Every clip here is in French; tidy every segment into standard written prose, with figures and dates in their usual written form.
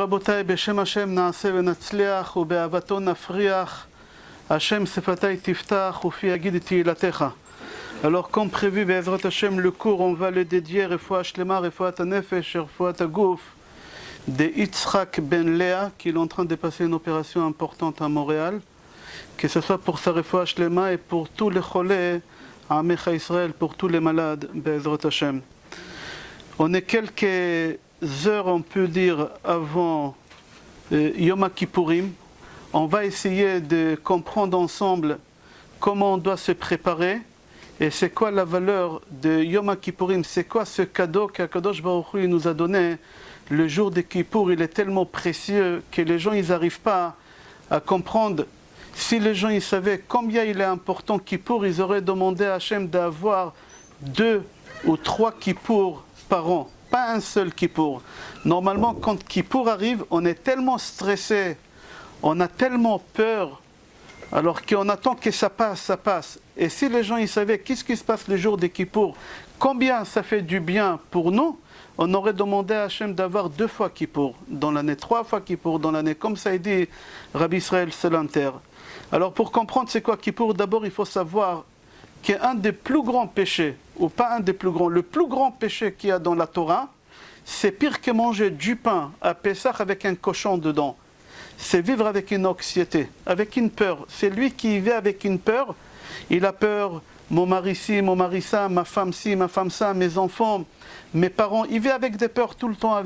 ורבותיי, בשם השם נעשה ונצליח, ובאהבתו נפריח. השם שפתיי תפתח, ופי יגיד את תהילתך. Alors, comme prévu, Be'ezrat Hashem, le cours, on va le dédier, Refoua Shlema, Refoua Tanefesh, Refoua Tagouf, de Yitzhak Ben Léa, qui est en train de passer une opération importante à Montréal, que ce soit pour sa Refoua Shlema et pour tous les cholés, à Amecha Israël, pour tous les malades, Be'ezrat Hashem. On est quelques heures, on peut dire, avant Yom Kippourim. On va essayer de comprendre ensemble comment on doit se préparer et c'est quoi la valeur de Yom Kippourim, c'est quoi ce cadeau qu'Akadosh Baruch Hu nous a donné le jour de Kippour. Il est tellement précieux que les gens ils n'arrivent pas à comprendre. Si les gens ils savaient combien il est important Kippour, ils auraient demandé à Hachem d'avoir 2 ou 3 Kippour par an, pas un seul Kippour. Normalement quand Kippour arrive, on est tellement stressé, on a tellement peur, alors qu'on attend que ça passe, ça passe. Et si les gens ils savaient qu'est-ce qui se passe le jour de Kippour, combien ça fait du bien pour nous, on aurait demandé à Hachem d'avoir 2 fois Kippour dans l'année, 3 fois Kippour dans l'année, comme ça dit Rabbi Israël Salanter. Alors pour comprendre c'est quoi Kippour, d'abord il faut savoir qu'un des plus grands péchés, ou pas un des plus grands, le plus grand péché qu'il y a dans la Torah, c'est pire que manger du pain à Pessah avec un cochon dedans. C'est vivre avec une anxiété, avec une peur. C'est lui qui vit avec une peur. Il a peur, mon mari ci, mon mari ça, ma femme ci, ma femme ça, mes enfants, mes parents. Il vit avec des peurs tout le temps,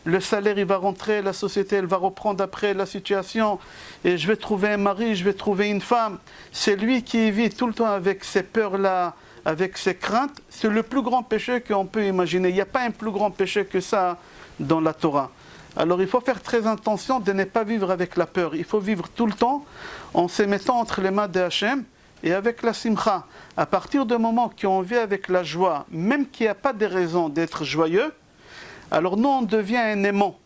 le salaire il va rentrer, la société elle va reprendre après la situation, et je vais trouver un mari, je vais trouver une femme. C'est lui qui vit tout le temps avec ces peurs-là, avec ces craintes. C'est le plus grand péché qu'on peut imaginer. Il n'y a pas un plus grand péché que ça dans la Torah. Alors il faut faire très attention de ne pas vivre avec la peur. Il faut vivre tout le temps en se mettant entre les mains de Hachem et avec la simcha. À partir du moment qu'on vit avec la joie, même qu'il n'y a pas de raison d'être joyeux, alors nous on devient un aimant.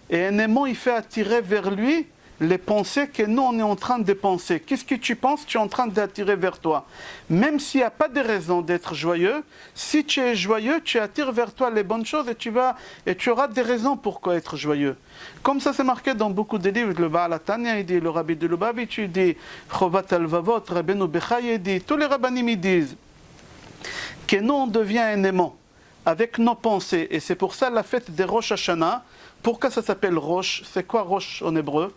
Et un aimant il fait attirer vers lui les pensées que nous on est en train de penser. Qu'est-ce que tu penses? Tu es en train d'attirer vers toi. Même s'il n'y a pas de raison d'être joyeux, si tu es joyeux, tu attires vers toi les bonnes choses et tu auras des raisons pourquoi être joyeux. Comme ça c'est marqué dans beaucoup de livres, le Baal HaTanya il dit, le Rabbi de Lubavitch il dit, Chovat Alvavot, Rabbeinu Bechai il dit, tous les rabbanim ils disent que nous on devient un aimant avec nos pensées. Et c'est pour ça la fête des Rosh Hashanah. Pourquoi ça s'appelle Rosh? C'est quoi Rosh en hébreu?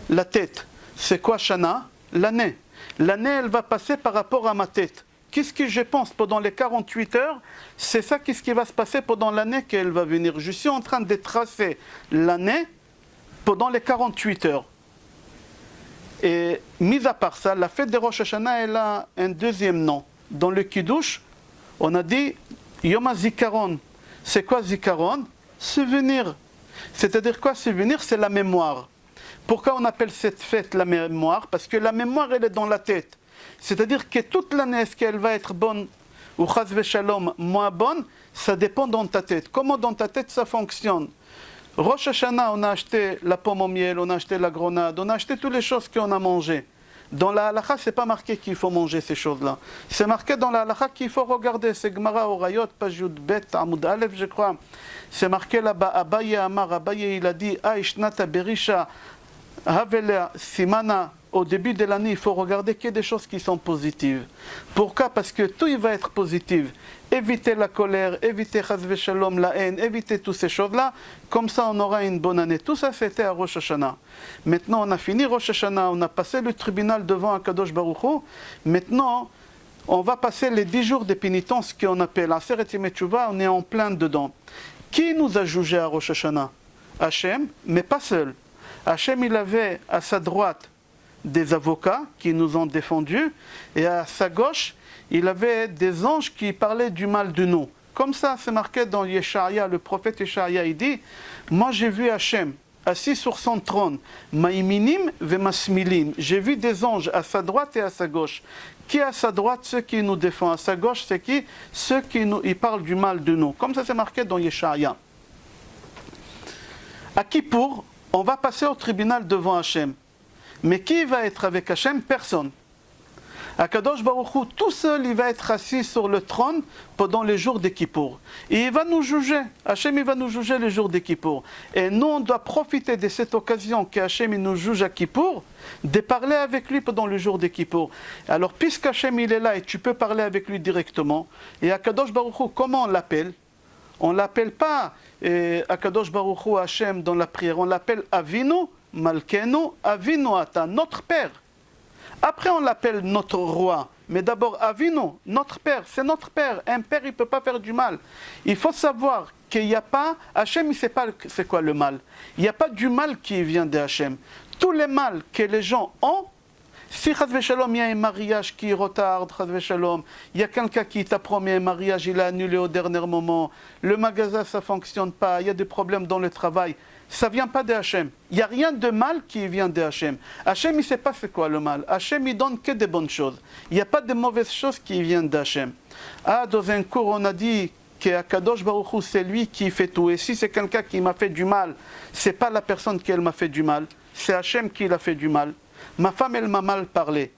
La tête. C'est quoi Shana? L'année. L'année, elle va passer par rapport à ma tête. Qu'est-ce que je pense pendant les 48 heures? C'est ça, qu'est-ce qui va se passer pendant l'année qu'elle va venir. Je suis en train de tracer l'année pendant les 48 heures. Et mis à part ça, la fête de Rosh Hashanah, elle a un deuxième nom. Dans le Kiddush, on a dit Yom HaZikaron. C'est quoi Zikaron? Souvenir. C'est-à-dire quoi souvenir? C'est la mémoire. Pourquoi on appelle cette fête la mémoire? Parce que la mémoire, elle est dans la tête. C'est-à-dire que toute l'année, est-ce qu'elle va être bonne ou chas v'shalom moins bonne? Ça dépend dans ta tête. Comment dans ta tête ça fonctionne? Rosh Hashanah, on a acheté la pomme au miel, on a acheté la grenade, on a acheté toutes les choses qu'on a mangées. Dans la halakha, c'est pas marqué qu'il faut manger ces choses-là. C'est marqué dans la halakha qu'il faut regarder. C'est Gemara Orayot, page Yud Bet, Amud Aleph, je crois. C'est marqué là-bas, Abaye Amar, Abaye il a dit, Aishnata Berisha, Havela Simana, au début de l'année, il faut regarder qu'il y a des choses qui sont positives. Pourquoi? Parce que tout il va être positif. Éviter la colère, éviter chas v'shalom, la haine, éviter toutes ces choses-là. Comme ça, on aura une bonne année. Tout ça, c'était à Rosh Hashanah. Maintenant, on a fini Rosh Hashanah, on a passé le tribunal devant Akadosh Baruch Hu. Maintenant, on va passer les 10 jours de pénitence qu'on appelle Aseret Yemei Teshuvah, on est en plein dedans. Qui nous a jugé à Rosh Hashanah? Hachem, mais pas seul. Hachem, il avait à sa droite des avocats qui nous ont défendus, et à sa gauche, il avait des anges qui parlaient du mal de nous. Comme ça, c'est marqué dans Yeshaïa, le prophète Yeshaïa, il dit, moi j'ai vu Hachem assis sur son trône, maïminim vemasmilim. J'ai vu des anges à sa droite et à sa gauche. Qui à sa droite? Ceux qui nous défendent. À sa gauche, c'est qui? Ceux qui ils parlent du mal de nous. Comme ça, c'est marqué dans Yeshaïa. À Kippour, on va passer au tribunal devant Hachem. Mais qui va être avec Hachem? Personne. Akadosh Baruch Hu, tout seul, il va être assis sur le trône pendant les jours des Kippour. Et il va nous juger. Hachem, il va nous juger les jours des Kippour. Et nous, on doit profiter de cette occasion qu'Hachem nous juge à Kippour, de parler avec lui pendant le jour des Kippour. Alors, puisqu'Hachem, il est là et tu peux parler avec lui directement, et Akadosh Baruch Hu, comment on l'appelle? On ne l'appelle pas Akadosh Baruch Hu Hachem dans la prière, on l'appelle Avinu, Malkenu, Avinu Ata, notre Père. Après, on l'appelle notre roi. Mais d'abord, Avinu, notre père, c'est notre père. Un père, il ne peut pas faire du mal. Il faut savoir qu'il n'y a pas... Hachem, il ne sait pas c'est quoi le mal. Il n'y a pas du mal qui vient de Hachem. Tous les mal que les gens ont, si Chas v'Shalom, il y a un mariage qui retarde, Chas v'Shalom, il y a quelqu'un qui t'a promis un mariage, il a annulé au dernier moment, le magasin, ça ne fonctionne pas, il y a des problèmes dans le travail, ça ne vient pas de Hachem. Il n'y a rien de mal qui vient de Hachem. Hachem, il ne sait pas c'est quoi le mal. Hachem, il donne que des bonnes choses. Il n'y a pas de mauvaises choses qui viennent d'Hachem. Dans un cours, on a dit qu'Akadosh Baruch Hu, c'est lui qui fait tout. Et si c'est quelqu'un qui m'a fait du mal, ce n'est pas la personne qui m'a fait du mal, c'est Hachem qui l'a fait du mal. Ma femme, elle m'a mal parlé.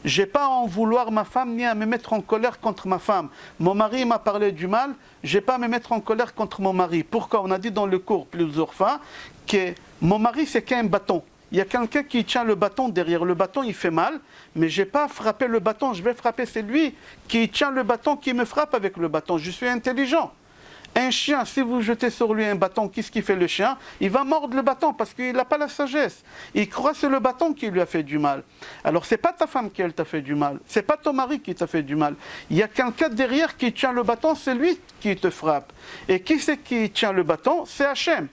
Je n'ai pas à en vouloir ma femme ni à me mettre en colère contre ma femme. Mon mari m'a parlé du mal, je n'ai pas à me mettre en colère contre mon mari. Pourquoi? On a dit dans le cours plusieurs fois que mon mari c'est qu'un bâton. Il y a quelqu'un qui tient le bâton derrière. Le bâton il fait mal, mais je n'ai pas à frapper le bâton, je vais frapper celui qui tient le bâton, qui me frappe avec le bâton. Je suis intelligent. Un chien, si vous jetez sur lui un bâton, qu'est-ce qu'il fait le chien? Il va mordre le bâton parce qu'il n'a pas la sagesse. Il croit que c'est le bâton qui lui a fait du mal. Alors c'est pas ta femme qui t'a fait du mal, c'est pas ton mari qui t'a fait du mal. Il y a quelqu'un derrière qui tient le bâton, c'est lui qui te frappe. Et qui c'est qui tient le bâton? C'est Hachem.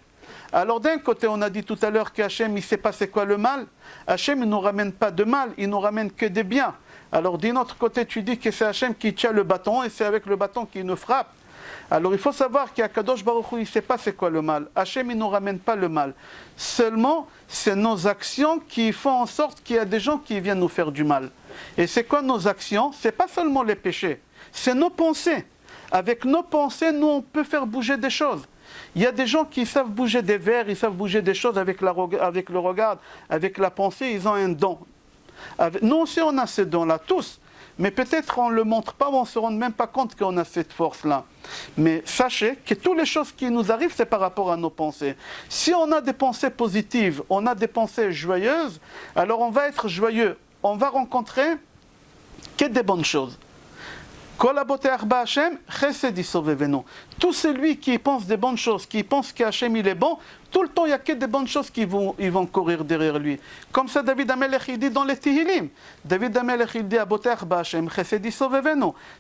Alors d'un côté, on a dit tout à l'heure qu'Hachem, il ne sait pas c'est quoi le mal. Hachem, il ne nous ramène pas de mal, il nous ramène que des biens. Alors d'un autre côté, tu dis que c'est Hachem qui tient le bâton et c'est avec le bâton qu'il nous frappe. Alors il faut savoir qu'Akadosh Baruch Hu, il ne sait pas c'est quoi le mal. Hachem, il ne nous ramène pas le mal. Seulement, c'est nos actions qui font en sorte qu'il y a des gens qui viennent nous faire du mal. Et c'est quoi nos actions? Ce n'est pas seulement les péchés, c'est nos pensées. Avec nos pensées, nous, on peut faire bouger des choses. Il y a des gens qui savent bouger des vers, ils savent bouger des choses avec le regard, avec la pensée, ils ont un don. Nous aussi, on a ce don-là, tous. Mais peut-être on ne le montre pas, on ne se rend même pas compte qu'on a cette force-là. Mais sachez que toutes les choses qui nous arrivent, c'est par rapport à nos pensées. Si on a des pensées positives, on a des pensées joyeuses, alors on va être joyeux. On va rencontrer que des bonnes choses. Tout celui qui pense des bonnes choses, qui pense qu'Hachem il est bon, tout le temps il n'y a que des bonnes choses qui vont courir derrière lui. Comme ça David Amelech il dit dans les Tehillim. David Amelech il dit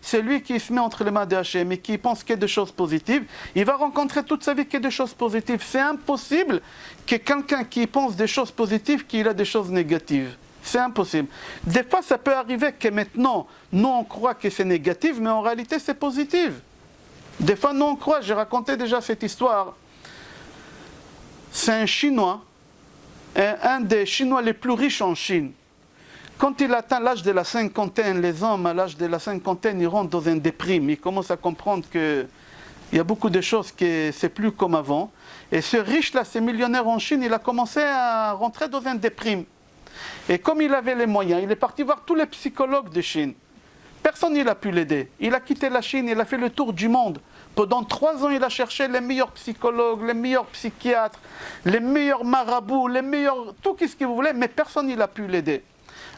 c'est lui qui se met entre les mains d'Hachem et qui pense que des choses positives, il va rencontrer toute sa vie que des choses positives. C'est impossible que quelqu'un qui pense des choses positives qu'il a des choses négatives. C'est impossible. Des fois, ça peut arriver que maintenant, nous, on croit que c'est négatif, mais en réalité, c'est positif. Des fois, nous, on croit, j'ai raconté déjà cette histoire. C'est un Chinois, un des Chinois les plus riches en Chine. Quand il atteint l'âge de la cinquantaine, les hommes à l'âge de la cinquantaine, ils rentrent dans un déprime. Ils commencent à comprendre qu'il y a beaucoup de choses que c'est plus comme avant. Et ce riche-là, ce millionnaire en Chine, il a commencé à rentrer dans un déprime. Et comme il avait les moyens, il est parti voir tous les psychologues de Chine. Personne n'a pu l'aider. Il a quitté la Chine, il a fait le tour du monde. Pendant 3 ans, il a cherché les meilleurs psychologues, les meilleurs psychiatres, les meilleurs marabouts, les meilleurs... tout ce que vous voulez, mais personne n'a pu l'aider.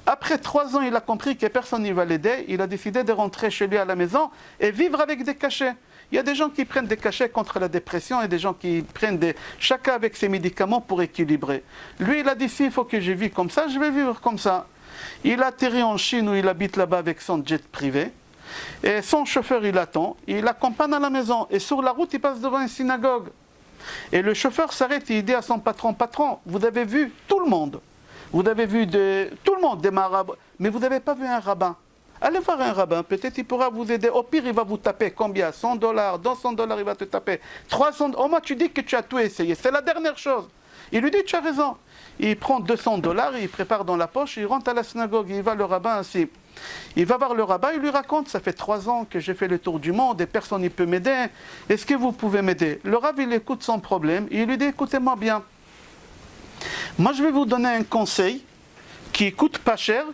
Après 3 ans, il a compris que personne ne va l'aider. Il a décidé de rentrer chez lui à la maison et vivre avec des cachets. Il y a des gens qui prennent des cachets contre la dépression et des gens qui prennent chacun avec ses médicaments pour équilibrer. Lui, il a dit, s'il faut que je vive comme ça, je vais vivre comme ça. Il a atterri en Chine où il habite là-bas avec son jet privé. Et son chauffeur, il attend. Il l'accompagne à la maison. Et sur la route, il passe devant une synagogue. Et le chauffeur s'arrête et il dit à son patron, « Patron, vous avez vu tout le monde. Vous avez vu tout le monde, des marabouts. Mais vous n'avez pas vu un rabbin. Allez voir un rabbin, peut-être il pourra vous aider. Au pire, il va vous taper combien? $100, $200, il va te taper. 300, au moins tu dis que tu as tout essayé. C'est la dernière chose. Il lui dit, tu as raison. Il prend $200, il prépare dans la poche, il rentre à la synagogue, il va le rabbin ainsi. Il va voir le rabbin, il lui raconte, ça fait 3 ans que j'ai fait le tour du monde et personne ne peut m'aider. Est-ce que vous pouvez m'aider? Le rabbin, il écoute son problème et il lui dit, écoutez-moi bien. Moi, je vais vous donner un conseil qui coûte pas cher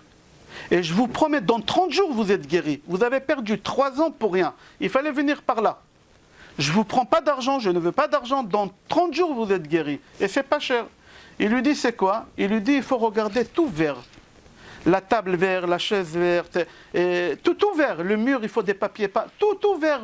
Et je vous promets, dans 30 jours, vous êtes guéris. Vous avez perdu 3 ans pour rien. Il fallait venir par là. Je ne vous prends pas d'argent, je ne veux pas d'argent. Dans 30 jours, vous êtes guéris. Et c'est pas cher. Il lui dit, c'est quoi? Il lui dit, il faut regarder tout vert. La table verte, la chaise verte, et tout vert. Le mur, il faut des papiers peints. Tout vert.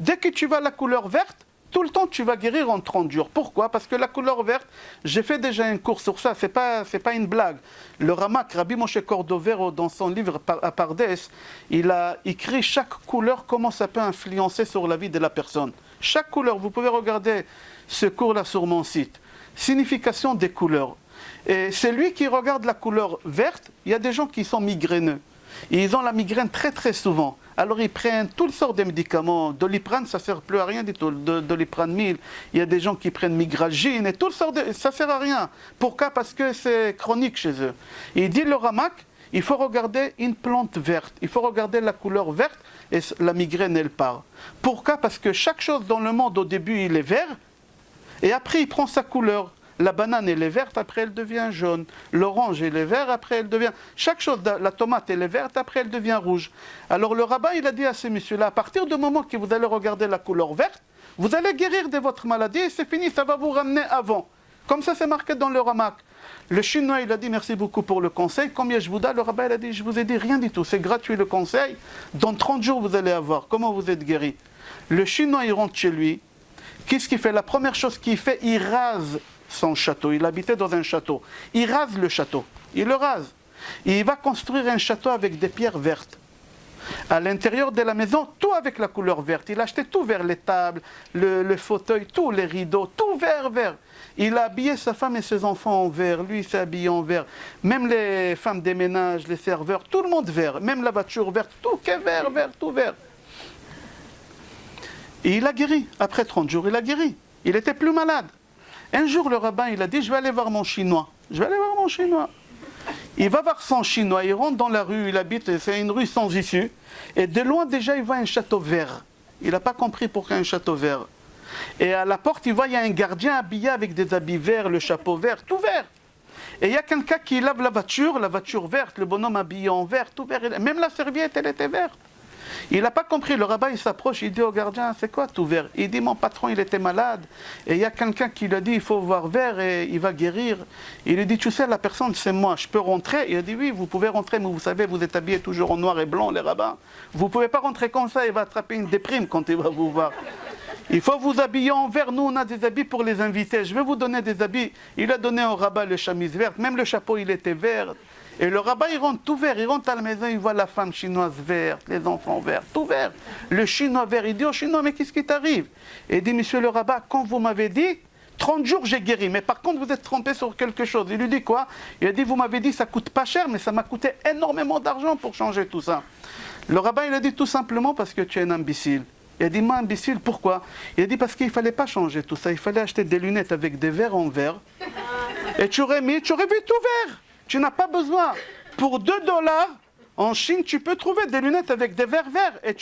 Dès que tu vas à la couleur verte, tout le temps, tu vas guérir en 30 jours. Pourquoi? Parce que la couleur verte, j'ai fait déjà un cours sur ça, c'est pas une blague. Le Ramak, Rabbi Moshe Cordovero, dans son livre à Pardes, il a écrit chaque couleur, comment ça peut influencer sur la vie de la personne. Chaque couleur, vous pouvez regarder ce cours-là sur mon site. Signification des couleurs. Et c'est lui qui regarde la couleur verte, il y a des gens qui sont migraineux. Et ils ont la migraine très très souvent. Alors ils prennent toutes sortes de médicaments. Doliprane, ça ne sert plus à rien du tout. Doliprane 1000. Il y a des gens qui prennent migralgine et toutes sortes de... Ça ne sert à rien. Pourquoi? Parce que c'est chronique chez eux. Et il dit le Ramak, il faut regarder une plante verte. Il faut regarder la couleur verte et la migraine, elle part. Pourquoi? Parce que chaque chose dans le monde, au début, il est vert. Et après, il prend sa couleur. La banane, elle est verte, après elle devient jaune. L'orange, elle est verte, après elle devient... Chaque chose, la tomate, elle est verte, après elle devient rouge. Alors le rabbin, il a dit à ce monsieur-là, à partir du moment que vous allez regarder la couleur verte, vous allez guérir de votre maladie et c'est fini, ça va vous ramener avant. Comme ça, c'est marqué dans le Ramak. Le Chinois, il a dit, merci beaucoup pour le conseil. Combien je vous donne? Le rabbin, il a dit, je vous ai dit rien du tout, c'est gratuit le conseil. Dans 30 jours, vous allez avoir. Comment vous êtes guéri? Le Chinois, il rentre chez lui. Qu'est-ce qu'il fait? La première chose qu'il fait, il rase son château. Il habitait dans un château. Il rase le château. Il le rase. Et il va construire un château avec des pierres vertes. À l'intérieur de la maison, tout avec la couleur verte. Il a acheté tout vert, les tables, le fauteuil, tous les rideaux, tout vert. Il a habillé sa femme et ses enfants en vert. Lui, il s'est habillé en vert. Même les femmes des ménages, les serveurs, tout le monde vert. Même la voiture verte, tout est vert, tout vert. Et il a guéri. Après 30 jours, il a guéri. Il était plus malade. Un jour, le rabbin, il a dit, je vais aller voir mon Chinois. Il va voir son Chinois, il rentre dans la rue, il habite, c'est une rue sans issue. Et de loin, déjà, il voit un château vert. Il n'a pas compris pourquoi un château vert. Et à la porte, il voit, il y a un gardien habillé avec des habits verts, le chapeau vert, tout vert. Et il y a quelqu'un qui lave la voiture verte, le bonhomme habillé en vert, tout vert. Même la serviette, elle était verte. Il n'a pas compris, le rabbin il s'approche, il dit au gardien, c'est quoi tout vert? Il dit, mon patron il était malade, et il y a quelqu'un qui lui a dit, il faut voir vert et il va guérir. Il lui dit, tu sais, la personne c'est moi, je peux rentrer? Il a dit, oui, vous pouvez rentrer, mais vous savez, vous êtes habillés toujours en noir et blanc, les rabbins. Vous ne pouvez pas rentrer comme ça, il va attraper une déprime quand il va vous voir. Il faut vous habiller en vert, nous on a des habits pour les invités, je vais vous donner des habits. Il a donné au rabbin le chemise verte, même le chapeau il était vert. Et le rabbin, il rentre tout vert, il rentre à la maison, il voit la femme chinoise verte, les enfants verts, tout vert. Le chinois vert, il dit au chinois, mais qu'est-ce qui t'arrive? Et il dit, monsieur le rabbin, quand vous m'avez dit, 30 jours j'ai guéri, mais par contre vous êtes trompé sur quelque chose. Il lui dit quoi? Il a dit, vous m'avez dit, ça coûte pas cher, mais ça m'a coûté énormément d'argent pour changer tout ça. Le rabbin, il a dit tout simplement parce que tu es un imbécile. Il a dit, moi imbécile, pourquoi? Il a dit, parce qu'il ne fallait pas changer tout ça, il fallait acheter des lunettes avec des verres en verre. Et tu aurais vu tout vert. Tu n'as pas besoin. Pour $2, en Chine, tu peux trouver des lunettes avec des verres verts. Et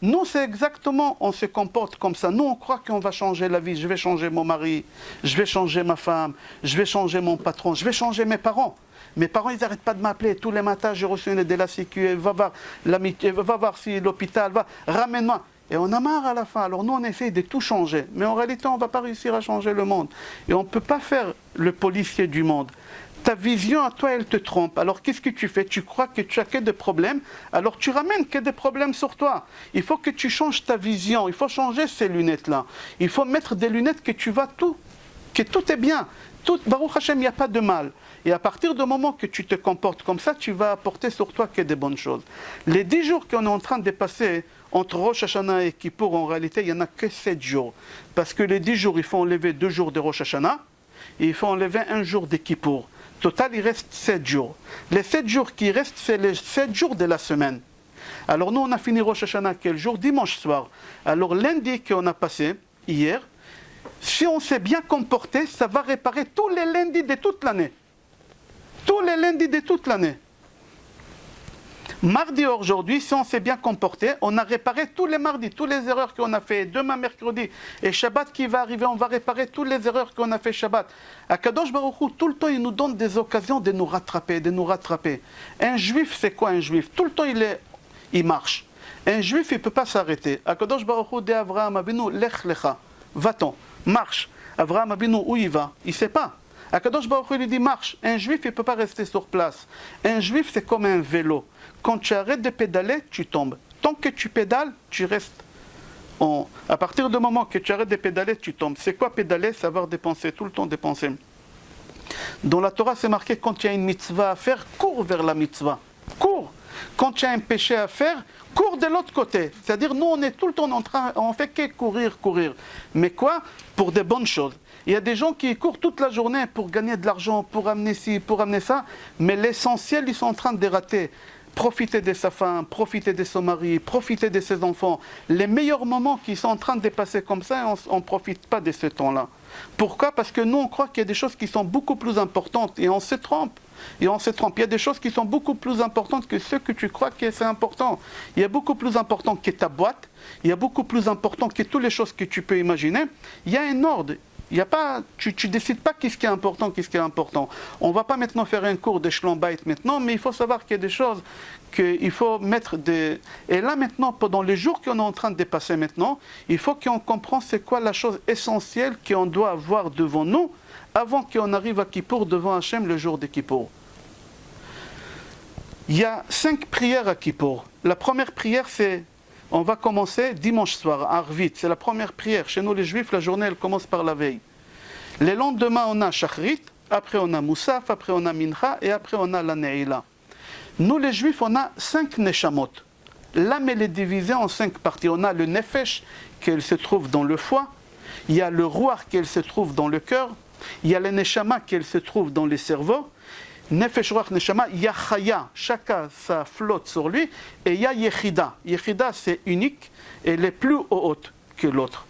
Nous, c'est exactement, on se comporte comme ça. Nous, on croit qu'on va changer la vie. Je vais changer mon mari, je vais changer ma femme, je vais changer mon patron, je vais changer mes parents. Mes parents, ils n'arrêtent pas de m'appeler. Tous les matins, j'ai reçu une aide de la Sécu. Va voir l'amitié, va voir si l'hôpital, ramène-moi. Et on a marre à la fin. Alors nous, on essaie de tout changer. Mais en réalité, on ne va pas réussir à changer le monde. Et on ne peut pas faire le policier du monde. Ta vision à toi, elle te trompe. Alors qu'est-ce que tu fais? Tu crois que tu as que des problèmes, alors tu ramènes que des problèmes sur toi. Il faut que tu changes ta vision, il faut changer ces lunettes-là. Il faut mettre des lunettes que tu vois tout, que tout est bien. Tout, Baruch Hashem, il n'y a pas de mal. Et à partir du moment que tu te comportes comme ça, tu vas apporter sur toi que des bonnes choses. Les 10 jours qu'on est en train de passer entre Rosh Hashanah et Kippour, en réalité, il n'y en a que 7 jours. Parce que les 10 jours, il faut enlever 2 jours de Rosh Hashanah et il faut enlever 1 jour de Kippour. Total, il reste 7 jours. Les 7 jours qui restent, c'est les 7 jours de la semaine. Alors nous, on a fini Rosh Hashanah quel jour? Dimanche soir. Alors lundi qu'on a passé, hier, si on s'est bien comporté, ça va réparer tous les lundis de toute l'année. Tous les lundis de toute l'année. Mardi aujourd'hui, si on s'est bien comporté, on a réparé tous les mardis, toutes les erreurs qu'on a fait. Demain, mercredi, et Shabbat qui va arriver, on va réparer toutes les erreurs qu'on a fait Shabbat. Akadosh Baruch Hu, tout le temps, il nous donne des occasions de nous rattraper, de nous rattraper. Un juif, c'est quoi un juif? Tout le temps, il marche. Un juif, il ne peut pas s'arrêter. Akadosh Baruch Hu dit à Avraham Avinu, lech lecha, va-t'en, marche. Avraham Avinu, où il va? Il ne sait pas. Akadosh Baruch Hu lui dit marche. Un juif, il ne peut pas rester sur place. Un juif, c'est comme un vélo. Quand tu arrêtes de pédaler, tu tombes. Tant que tu pédales, tu restes. À partir du moment que tu arrêtes de pédaler, tu tombes. C'est quoi pédaler? Savoir dépenser, tout le temps dépenser. Dans la Torah, c'est marqué quand il y a une mitzvah à faire, cours vers la mitzvah. Cours. Quand il y a un péché à faire, cours de l'autre côté. C'est-à-dire, nous, on est tout le temps en train, on fait que courir. Mais quoi? Pour des bonnes choses. Il y a des gens qui courent toute la journée pour gagner de l'argent, pour amener ci, pour amener ça, mais l'essentiel, ils sont en train de rater. Profiter de sa femme, profiter de son mari, profiter de ses enfants. Les meilleurs moments qui sont en train de passer comme ça, on ne profite pas de ce temps-là. Pourquoi? Parce que nous, on croit qu'il y a des choses qui sont beaucoup plus importantes et on se trompe. Il y a des choses qui sont beaucoup plus importantes que ce que tu crois que c'est important. Il y a beaucoup plus important que ta boîte. Il y a beaucoup plus important que toutes les choses que tu peux imaginer. Il y a un ordre. Il y a pas, tu décides pas qu'est-ce qui est important, qu'est-ce qui est important. On va pas maintenant faire un cours de Shlom-Bayit maintenant, mais il faut savoir qu'il y a des choses qu'il faut mettre des... Et là maintenant, pendant les jours qu'on est en train de dépasser maintenant, il faut qu'on comprenne c'est quoi la chose essentielle qu'on doit avoir devant nous avant qu'on arrive à Kippour devant Hachem le jour de Kippour. Il y a 5 prières à Kippour. La première prière c'est... On va commencer dimanche soir, Arvit, c'est la première prière. Chez nous les Juifs, la journée elle commence par la veille. Le lendemain on a Shachrit, après on a Moussaf, après on a Mincha et après on a la Neila. Nous les Juifs on a 5 Neshamot. L'âme elle est divisée en 5 parties. On a le Nefesh qui se trouve dans le foie, il y a le Ruach qui se trouve dans le cœur, il y a le Neshama qui se trouve dans les cerveaux. Nefesh, Ruach, Neshama, il y a Chaya, chacun ça flotte sur lui, et il y a Yechida. Yechida c'est unique, et elle est plus haute que l'autre.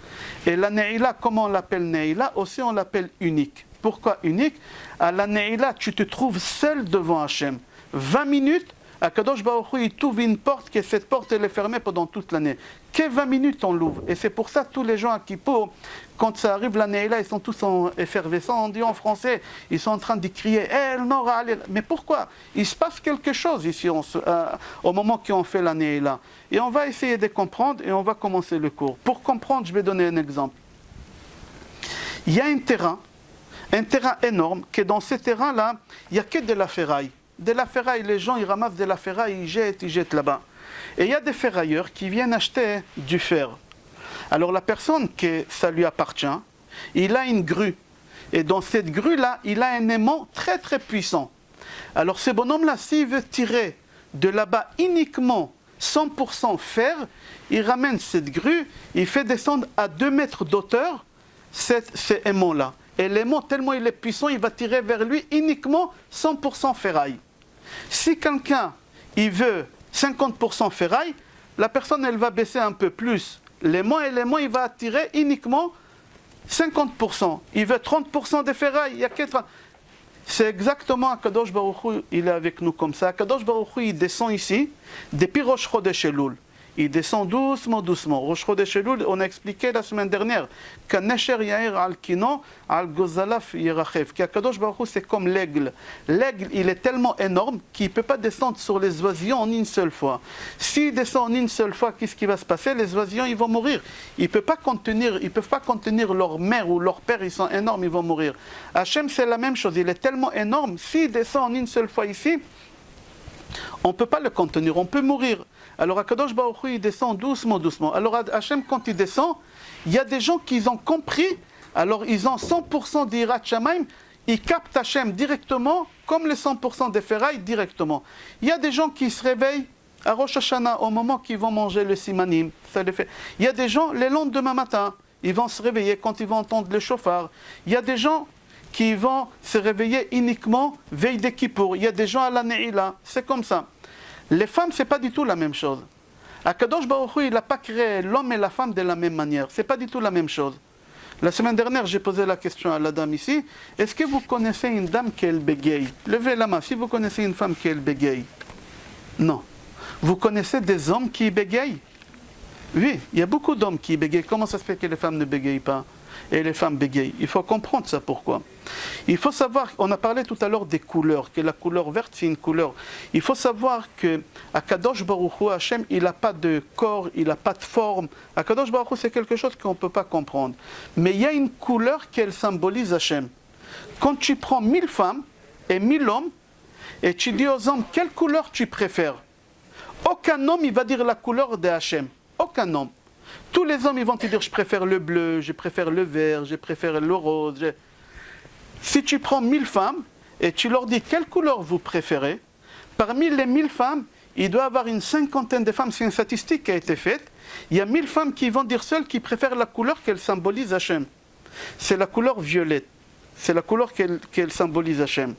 Et la Neila, comment on l'appelle Neila? Aussi on l'appelle unique. Pourquoi unique? À la Neila, tu te trouves seul devant Hachem. 20 minutes, Akadosh Baruch Hu, il t'ouvre une porte, que cette porte elle est fermée pendant toute l'année. Que 20 minutes on l'ouvre. Et c'est pour ça que tous les gens à Kippour, quand ça arrive l'année là, ils sont tous effervescents, on dit en français, ils sont en train de crier El Nora. Mais pourquoi? Il se passe quelque chose ici au moment qu'on fait l'année là. Et on va essayer de comprendre et on va commencer le cours. Pour comprendre, je vais donner un exemple. Il y a un terrain énorme, que dans ce terrain là, il n'y a que de la ferraille. De la ferraille, les gens ils ramassent de la ferraille, ils jettent là-bas. Et il y a des ferrailleurs qui viennent acheter du fer. Alors la personne que ça lui appartient, il a une grue. Et dans cette grue-là, il a un aimant très très puissant. Alors ce bonhomme-là, s'il veut tirer de là-bas uniquement 100% fer, il ramène cette grue, il fait descendre à 2 mètres d'auteur cet aimant-là. Et l'aimant, tellement il est puissant, il va tirer vers lui uniquement 100% ferraille. Si quelqu'un il veut 50% ferraille, la personne elle va baisser un peu plus l'aimant et l'aimant il va attirer uniquement 50%. Il veut 30% de ferraille, il y a 80%. C'est exactement Akadosh Baruch Hu, il est avec nous comme ça. Akadosh Baruch Hu, il descend ici, depuis Rosh Chodesh Elul. Il descend doucement. Rosh Chodesh Elul, on a expliqué la semaine dernière qu'Anesher Yair al Kino, al Gozalaf Yerachev. Qu'Akadosh Baruch Hu, c'est comme l'aigle. L'aigle, il est tellement énorme qu'il ne peut pas descendre sur les oisillons en une seule fois. S'il descend en une seule fois, qu'est-ce qui va se passer? Les oisillons, ils vont mourir. Ils ne peuvent pas contenir leur mère ou leur père, ils sont énormes, ils vont mourir. Hachem, c'est la même chose. Il est tellement énorme, s'il descend en une seule fois ici, on ne peut pas le contenir, on peut mourir. Alors Akadosh Baruch Hu, il descend doucement. Alors Hachem, quand il descend, il y a des gens qui ont compris, alors ils ont 100% d'Irat Shamaim, ils captent Hachem directement, comme les 100% des ferrailles directement. Il y a des gens qui se réveillent à Rosh Hashanah, au moment qu'ils vont manger le simanim. Ça les fait. Il y a des gens, le lendemain matin, ils vont se réveiller quand ils vont entendre le chauffard. Il y a des gens qui vont se réveiller uniquement veille de Kippour. Il y a des gens à la Neila, c'est comme ça. Les femmes, c'est pas du tout la même chose. Akadosh Baruch Hu, il n'a pas créé l'homme et la femme de la même manière. C'est pas du tout la même chose. La semaine dernière, j'ai posé la question à la dame ici. Est-ce que vous connaissez une dame qui est bégaye? Levez la main. Si vous connaissez une femme qui est bégaye. Non. Vous connaissez des hommes qui bégayent? Oui, il y a beaucoup d'hommes qui bégayent. Comment ça se fait que les femmes ne bégayent pas et les femmes bégayent? Il faut comprendre ça, pourquoi. Il faut savoir, on a parlé tout à l'heure des couleurs, que la couleur verte c'est une couleur. Il faut savoir que Akadosh Baruch Hu, Hachem, il n'a pas de corps, il n'a pas de forme. Akadosh Baruch Hu, c'est quelque chose qu'on ne peut pas comprendre. Mais il y a une couleur qu'elle symbolise Hachem. Quand tu prends 1000 femmes et 1000 hommes, et tu dis aux hommes, quelle couleur tu préfères? Aucun homme, il va dire la couleur de Hachem. Aucun homme. Tous les hommes, ils vont te dire, je préfère le bleu, je préfère le vert, je préfère le rose. Si tu prends 1000 femmes et tu leur dis quelle couleur vous préférez, parmi les 1000 femmes, il doit y avoir une cinquantaine de femmes, c'est une statistique qui a été faite, il y a 1000 femmes qui vont dire seules qui préfèrent la couleur qu'elle symbolise Hachem. C'est la couleur violette. C'est la couleur qu'elle symbolise Hachem.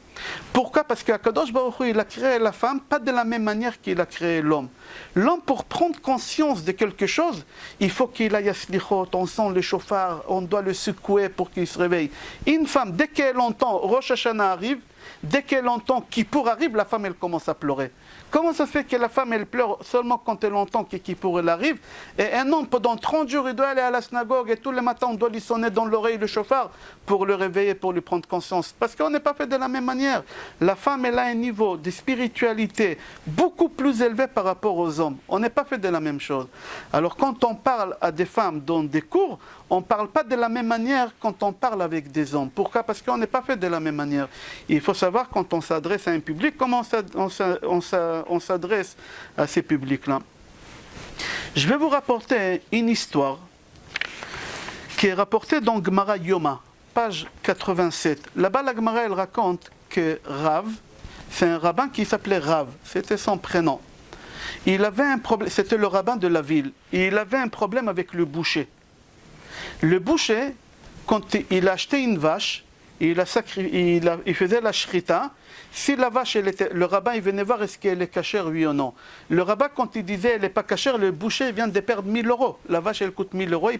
Pourquoi? Parce qu'Akadosh Baruch Hu, il a créé la femme pas de la même manière qu'il a créé l'homme. L'homme, pour prendre conscience de quelque chose, il faut qu'il aille à Slichot, on sent le chauffard, on doit le secouer pour qu'il se réveille. Une femme, dès qu'elle entend Rosh Hashanah arrive, dès qu'elle entend Kippour arrive, la femme, elle commence à pleurer. Comment ça se fait que la femme, elle pleure seulement quand elle entend que Kippour elle arrive, et un homme, pendant 30 jours, il doit aller à la synagogue, et tous les matins, on doit lui sonner dans l'oreille le chauffard pour le réveiller, pour lui prendre conscience. Parce qu'on n'est pas fait de la même manière. La femme, elle a un niveau de spiritualité beaucoup plus élevé par rapport aux hommes. On n'est pas fait de la même chose. Alors, quand on parle à des femmes dans des cours, on ne parle pas de la même manière quand on parle avec des hommes. Pourquoi? Parce qu'on n'est pas fait de la même manière. Il faut savoir, quand on s'adresse à un public, comment on s'adresse à ces publics-là. Je vais vous rapporter une histoire qui est rapportée dans Gemara Yoma, page 87. Là-bas, la Gemara, elle raconte que Rav, c'est un rabbin qui s'appelait Rav, c'était son prénom. Il avait un problème, c'était le rabbin de la ville, et il avait un problème avec le boucher. Le boucher, quand il achetait une vache, il faisait la shrita. Si la vache, le rabbin, il venait voir est-ce qu'elle est cachère, oui ou non. Le rabbin, quand il disait elle n'est pas cachère, le boucher vient de perdre 1000 euros. La vache, elle coûte 1000 euros.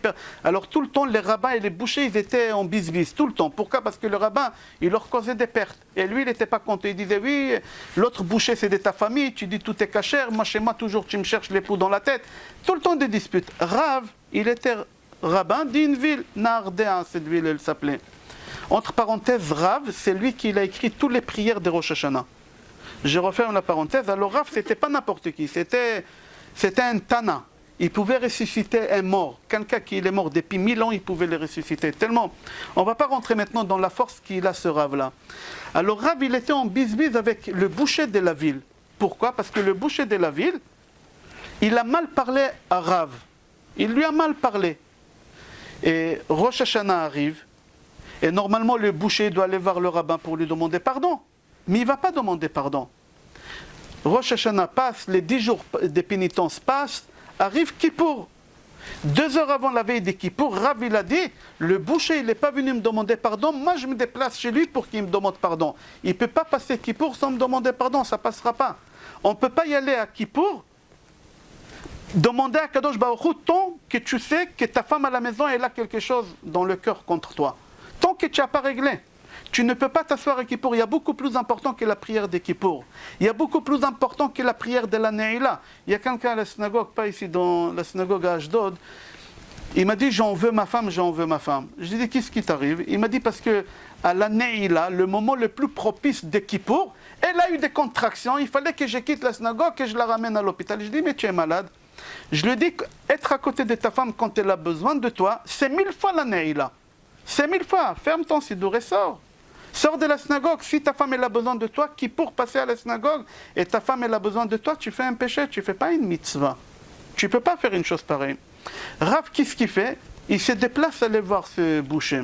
Alors tout le temps, les rabbins et les bouchers, ils étaient en bis-bis, tout le temps. Pourquoi? Parce que le rabbin, il leur causait des pertes. Et lui, il n'était pas content. Il disait, oui, l'autre boucher, c'est de ta famille, tu dis tout est cachère, moi, chez moi, toujours, tu me cherches l'époux dans la tête. Tout le temps des disputes. Rav, il était rabbin d'une ville, Nardéa, cette ville, elle s'appelait. Entre parenthèses, Rav, c'est lui qui a écrit toutes les prières de Rosh Hashanah. Je referme la parenthèse. Alors Rav, c'était pas n'importe qui, c'était un Tana. Il pouvait ressusciter un mort. Quelqu'un qui est mort depuis 1000 ans, il pouvait le ressusciter. Tellement. On ne va pas rentrer maintenant dans la force qu'il a, ce Rav-là. Alors Rav, il était en bis-bis avec le boucher de la ville. Pourquoi? Parce que le boucher de la ville, il a mal parlé à Rav. Il lui a mal parlé. Et Rosh Hashanah arrive. Et normalement, le boucher doit aller voir le rabbin pour lui demander pardon. Mais il ne va pas demander pardon. Rosh Hashanah passe, les 10 jours de pénitence passent, arrive Kippour. 2 heures avant la veille de Kippour, Rav il a dit, le boucher il n'est pas venu me demander pardon, moi je me déplace chez lui pour qu'il me demande pardon. Il ne peut pas passer Kippour sans me demander pardon, ça ne passera pas. On ne peut pas y aller à Kippour, demander à Kadosh Baruch Hu, tant que tu sais que ta femme à la maison elle a quelque chose dans le cœur contre toi. Tant que tu n'as pas réglé, tu ne peux pas t'asseoir à Kippour. Il y a beaucoup plus important que la prière de Kippour. Il y a beaucoup plus important que la prière de la Neila. Il y a quelqu'un à la synagogue, pas ici dans la synagogue à Ashdod, il m'a dit j'en veux ma femme, j'en veux ma femme. Je lui ai dit qu'est-ce qui t'arrive? Il m'a dit parce que à la Neila, le moment le plus propice de Kippour, elle a eu des contractions, il fallait que je quitte la synagogue et je la ramène à l'hôpital. Je lui ai dit mais tu es malade. Je lui ai dit être à côté de ta femme quand elle a besoin de toi, c'est 1000 fois la Neila. C'est 1000 fois, ferme ton sidour et sors. Sors de la synagogue. Si ta femme elle a besoin de toi, qui pour passer à la synagogue, et ta femme elle a besoin de toi, tu fais un péché, tu ne fais pas une mitzvah. Tu ne peux pas faire une chose pareille. Rav, qu'est-ce qu'il fait? Il se déplace à aller voir ce boucher.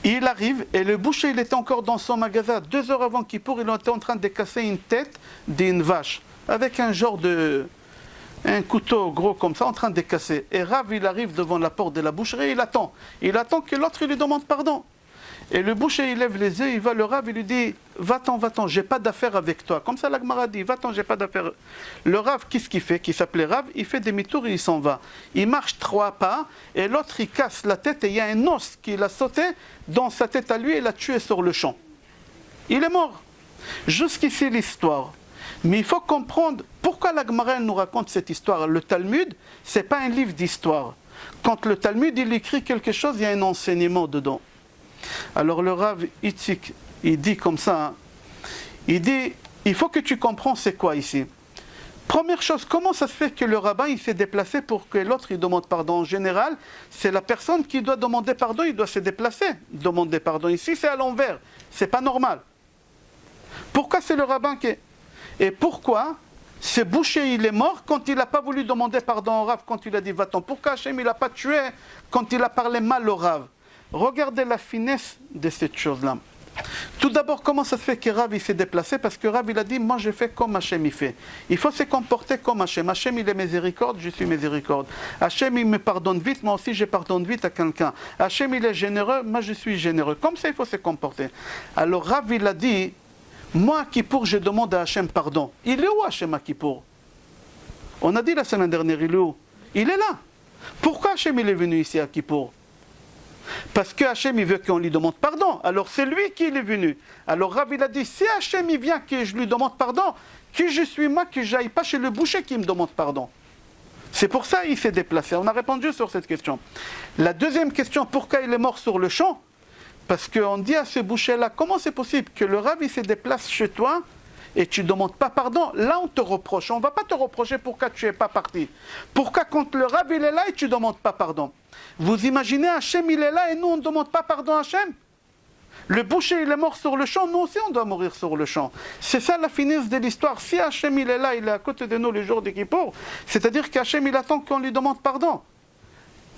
Il arrive, et le boucher il était encore dans son magasin. 2 heures avant Kippour, il était en train de casser une tête d'une vache, avec un genre de... un couteau gros comme ça en train de casser. Et Rav, il arrive devant la porte de la boucherie, il attend. Il attend que l'autre lui demande pardon. Et le boucher, il lève les yeux, il va le Rav, il lui dit va-t'en, j'ai pas d'affaire avec toi. Comme ça, la Gemara dit va-t'en, j'ai pas d'affaire. Le Rav, qu'est-ce qu'il fait? Qui s'appelait Rav, il fait demi-tour et il s'en va. Il marche 3 pas, et l'autre, il casse la tête, et il y a un os qui l'a sauté dans sa tête à lui et l'a tué sur le champ. Il est mort. Jusqu'ici l'histoire. Mais il faut comprendre pourquoi la Gemara nous raconte cette histoire. Le Talmud, ce n'est pas un livre d'histoire. Quand le Talmud il écrit quelque chose, il y a un enseignement dedans. Alors le Rav Itzik, il dit comme ça, hein, il dit, il faut que tu comprennes c'est quoi ici. Première chose, comment ça se fait que le rabbin il s'est déplacé pour que l'autre il demande pardon? En général, c'est la personne qui doit demander pardon, il doit se déplacer, demander pardon. Ici c'est à l'envers, c'est pas normal. Pourquoi c'est le rabbin qui est... Et pourquoi ce boucher il est mort quand il n'a pas voulu demander pardon au Rav, quand il a dit va-t'en? Pourquoi Hachem il n'a pas tué quand il a parlé mal au Rav? Regardez la finesse de cette chose-là. Tout d'abord, comment ça se fait que Rav il s'est déplacé? Parce que Rav il a dit, moi je fais comme Hachem il fait. Il faut se comporter comme Hachem. Hachem il est miséricorde, je suis miséricorde. Hachem il me pardonne vite, moi aussi je pardonne vite à quelqu'un. Hachem il est généreux, moi je suis généreux. Comme ça il faut se comporter. Alors Rav il a dit, moi à Kippour je demande à Hachem pardon. Il est où Hachem à Kippour? On a dit la semaine dernière, il est où? Il est là. Pourquoi Hachem il est venu ici à Kippour? Parce que Hachem il veut qu'on lui demande pardon. Alors c'est lui qui est venu. Alors Rav il a dit, si Hachem il vient que je lui demande pardon, que je suis moi, que j'aille pas chez le boucher qui me demande pardon. C'est pour ça qu'il s'est déplacé. On a répondu sur cette question. La deuxième question, pourquoi il est mort sur le champ? Parce qu'on dit à ce boucher-là, comment c'est possible que le Rav il se déplace chez toi et tu ne demandes pas pardon? Là on te reproche. On ne va pas te reprocher pourquoi tu n'es pas parti. Pourquoi quand le Rav il est là et tu ne demandes pas pardon? Vous imaginez, Hachem il est là et nous on ne demande pas pardon à Hachem? Le boucher il est mort sur le champ, nous aussi on doit mourir sur le champ. C'est ça la finesse de l'histoire. Si Hachem il est là, il est à côté de nous les jours de Kippour, c'est-à-dire qu'Hachem il attend qu'on lui demande pardon.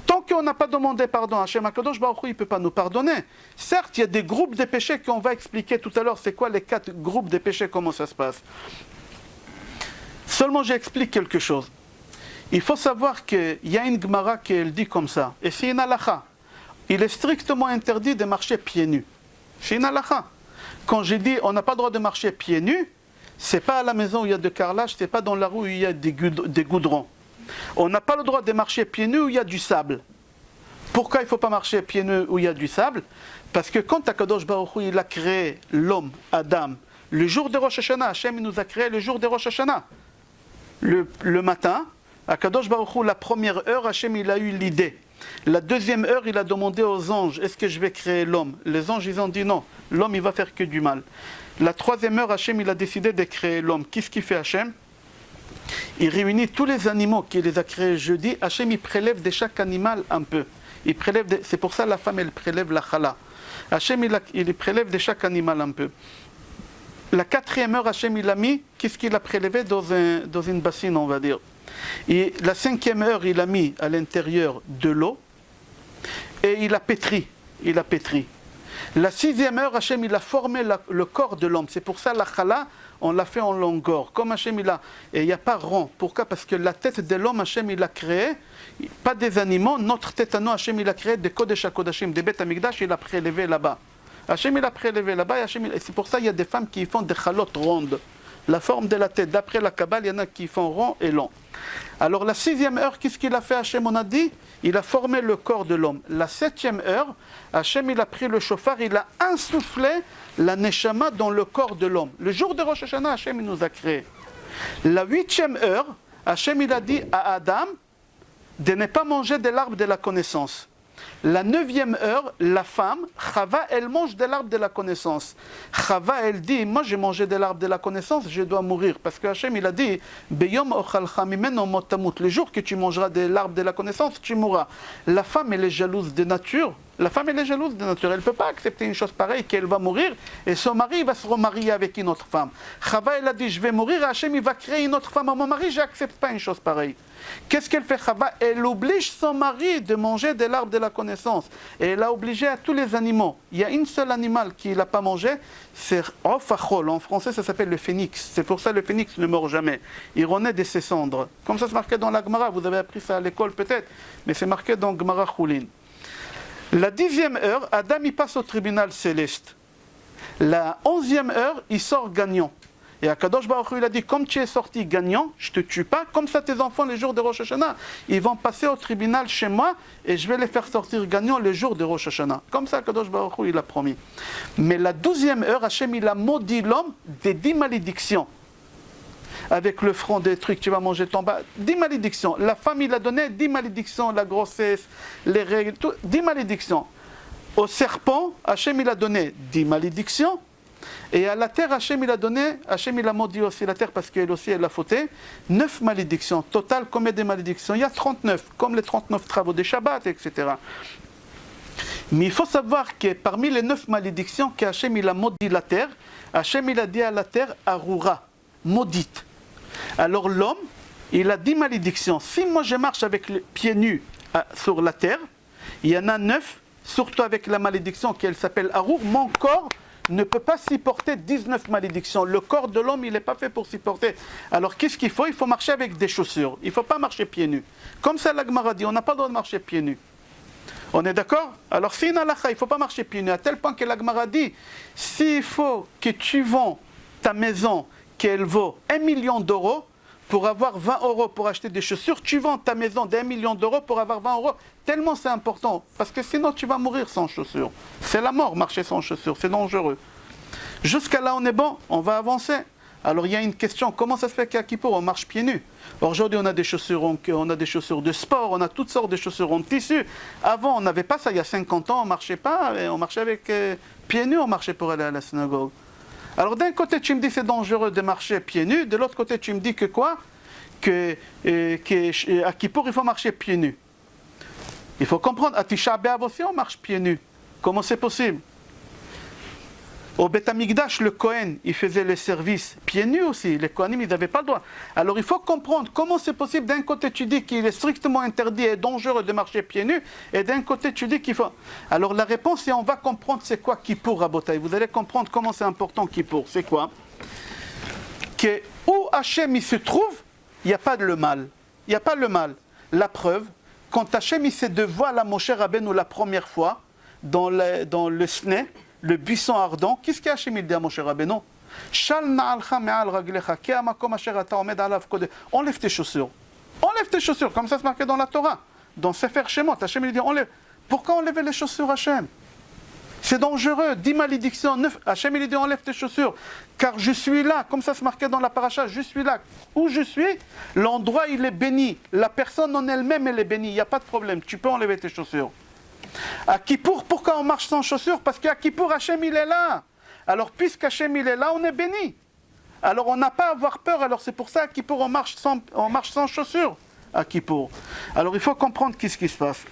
Tant qu'on n'a pas demandé pardon, Hachem HaKadosh Baruch Hu, il ne peut pas nous pardonner. Certes, il y a des groupes de péchés qu'on va expliquer tout à l'heure. C'est quoi les 4 groupes de péchés, comment ça se passe? Seulement j'explique quelque chose. Il faut savoir qu'il y a une Gemara qui elle dit comme ça. Et c'est une halakha. Il est strictement interdit de marcher pieds nus. C'est une halakha. Quand j'ai dit on n'a pas le droit de marcher pieds nus, c'est pas à la maison où il y a de carrelage, c'est pas dans la rue où il y a des goudrons. On n'a pas le droit de marcher pieds nus où il y a du sable. Pourquoi il ne faut pas marcher pieds nus où il y a du sable? Parce que quand Akadosh Baruch Hu il a créé l'homme, Adam, le jour de Rosh Hashanah, Hachem nous a créé le jour de Rosh Hashanah. Le matin, Akadosh Baruch Hu, la première heure, Hachem il a eu l'idée. La deuxième heure, il a demandé aux anges, est-ce que je vais créer l'homme? Les anges, ils ont dit non, l'homme il va faire que du mal. La troisième heure, Hachem il a décidé de créer l'homme. Qu'est-ce qu'il fait Hachem? Il réunit tous les animaux qu'il les a créés jeudi. Hachem il prélève de chaque animal un peu. C'est pour ça la femme elle prélève la chala. Hachem il prélève de chaque animal un peu. La quatrième heure, Hachem il a mis, qu'est-ce qu'il a prélevé dans une bassine, on va dire. Et la cinquième heure, il a mis à l'intérieur de l'eau et il a pétri. La sixième heure, Hachem il a formé le corps de l'homme. C'est pour ça la chala, on l'a fait en longueur. Comme Hachem et il n'y a pas rond. Pourquoi? Parce que la tête de l'homme, Hachem il a créé, pas des animaux, notre tête à nous, Hachem il a créé des Kodesh HaKodashim, des Beth Amikdash, il a prélevé là-bas. Hachem il a prélevé là-bas et c'est pour ça il y a des femmes qui font des chalotes rondes. La forme de la tête. D'après la Kabbale, il y en a qui font rond et long. Alors la sixième heure, qu'est-ce qu'il a fait Hachem? On a dit, il a formé le corps de l'homme. La septième heure, Hachem il a pris le chauffard, il a insufflé la neshama dans le corps de l'homme. Le jour de Rosh Hashanah, Hachem il nous a créé. La huitième heure, Hachem il a dit à Adam de ne pas manger de l'arbre de la connaissance. La neuvième heure, la femme, Chava, elle mange de l'arbre de la connaissance. Chava, elle dit, moi j'ai mangé de l'arbre de la connaissance, je dois mourir. Parce que Hachem, il a dit, Beyom ochalcha mimeno motamut. Le jour que tu mangeras de l'arbre de la connaissance, tu mourras. La femme, elle est jalouse de nature. Elle ne peut pas accepter une chose pareille, qu'elle va mourir, et son mari va se remarier avec une autre femme. Chava, elle a dit, je vais mourir, et Hachem, il va créer une autre femme à mon mari, je n'accepte pas une chose pareille. Qu'est-ce qu'elle fait, Chava? Elle oblige son mari de manger de l'arbre de la connaissance. Et elle a obligé à tous les animaux. Il y a un seul animal qui ne l'a pas mangé, c'est Rofachol. En français, ça s'appelle le phénix. C'est pour ça que le phénix ne meurt jamais. Il renaît de ses cendres. Comme ça, c'est marqué dans la Gemara. Vous avez appris ça à l'école peut-être, mais c'est marqué dans Gemara Choulin. La 10e heure, Adam il passe au tribunal céleste. La 11e heure, il sort gagnant. Et Akadosh Baruch Hu, il a dit, comme tu es sorti gagnant, je ne te tue pas, comme ça tes enfants, les jours de Rosh Hashanah, ils vont passer au tribunal chez moi, et je vais les faire sortir gagnants les jours de Rosh Hashanah. Comme ça Akadosh Baruch Hu, il a promis. Mais la 12e heure, Hachem, il a maudit l'homme des 10 malédictions. avec le front des trucs, tu vas manger ton bas. 10 malédictions. La femme, il a donné 10 malédictions, la grossesse, les règles, tout, 10 malédictions. Au serpent, Hachem, il a donné 10 malédictions. Et à la terre, Hachem, il a maudit aussi la terre parce qu'elle aussi, elle a fauté. 9 malédictions. Total, combien de malédictions? Il y a 39, comme les 39 travaux des Shabbats, etc. Mais il faut savoir que parmi les 9 malédictions qu'Hachem, il a maudit la terre, Hachem, il a dit à la terre, Arura, maudite. Alors l'homme, il a 10 malédictions. Si moi je marche avec les pieds nus sur la terre, il y en a 9, surtout avec la malédiction qu'elle s'appelle Arour, mon corps ne peut pas supporter 19 malédictions. Le corps de l'homme, il n'est pas fait pour supporter. Alors qu'est-ce qu'il faut? Il faut marcher avec des chaussures. Il ne faut pas marcher pieds nus. Comme ça, la Gemara dit, on n'a pas le droit de marcher pieds nus. On est d'accord? Alors si il ne faut pas marcher pieds nus, à tel point que la Gemara dit, s'il faut que tu vends ta maison, qu'elle vaut 1 million d'euros, pour avoir 20 euros pour acheter des chaussures, tu vends ta maison d'1 million d'euros pour avoir 20 euros. Tellement c'est important, parce que sinon tu vas mourir sans chaussures. C'est la mort, marcher sans chaussures, c'est dangereux. Jusqu'à là on est bon, on va avancer. Alors il y a une question, comment ça se fait qu'à Kippour on marche pieds nus? Aujourd'hui on a des chaussures, on a des chaussures de sport, on a toutes sortes de chaussures en tissu. Avant on n'avait pas ça, il y a 50 ans on marchait pas, on marchait avec pieds nus, on marchait pour aller à la synagogue. Alors d'un côté tu me dis c'est dangereux de marcher pieds nus, de l'autre côté tu me dis que quoi? À Kippour il faut marcher pieds nus. Il faut comprendre, à Tisha B'Av aussi on marche pieds nus. Comment c'est possible? Au Beth Amikdash, le Kohen, il faisait les services pieds nus aussi. Les Kohanim, ils n'avaient pas le droit. Alors il faut comprendre comment c'est possible. D'un côté, tu dis qu'il est strictement interdit et dangereux de marcher pieds nus, et d'un côté, tu dis qu'il faut... Alors la réponse, c'est on va comprendre c'est quoi Kippour, Rabotai. Vous allez comprendre comment c'est important Kippour. C'est quoi? Que où Hachem il se trouve, il n'y a pas de le mal. Il n'y a pas le mal. La preuve, quand Hachem il s'est dévoilé à Moshe Rabbeinu la première fois, dans le Sne, le buisson ardent, qu'est-ce qu'Hachem il dit à Moshe Rabbeinu? Enlève tes chaussures. Enlève tes chaussures, comme ça c'est marqué dans la Torah. Dans Sefer Shemot, Hachem il dit enlève. Pourquoi enlever les chaussures, Hachem? C'est dangereux, 10 malédictions, 9. Hachem il dit enlève tes chaussures. Car je suis là, comme ça c'est marqué dans la paracha, je suis là. Où je suis, l'endroit il est béni. La personne en elle-même elle est bénie, il n'y a pas de problème, tu peux enlever tes chaussures. À Kippour, pourquoi on marche sans chaussures? Parce qu'à Kippour, Hachem il est là. Alors puisqu'Hachem il est là, on est béni. Alors on n'a pas à avoir peur, alors c'est pour ça à Kippour on marche sans chaussures. À Kippour. Alors il faut comprendre qu'est-ce qui se passe.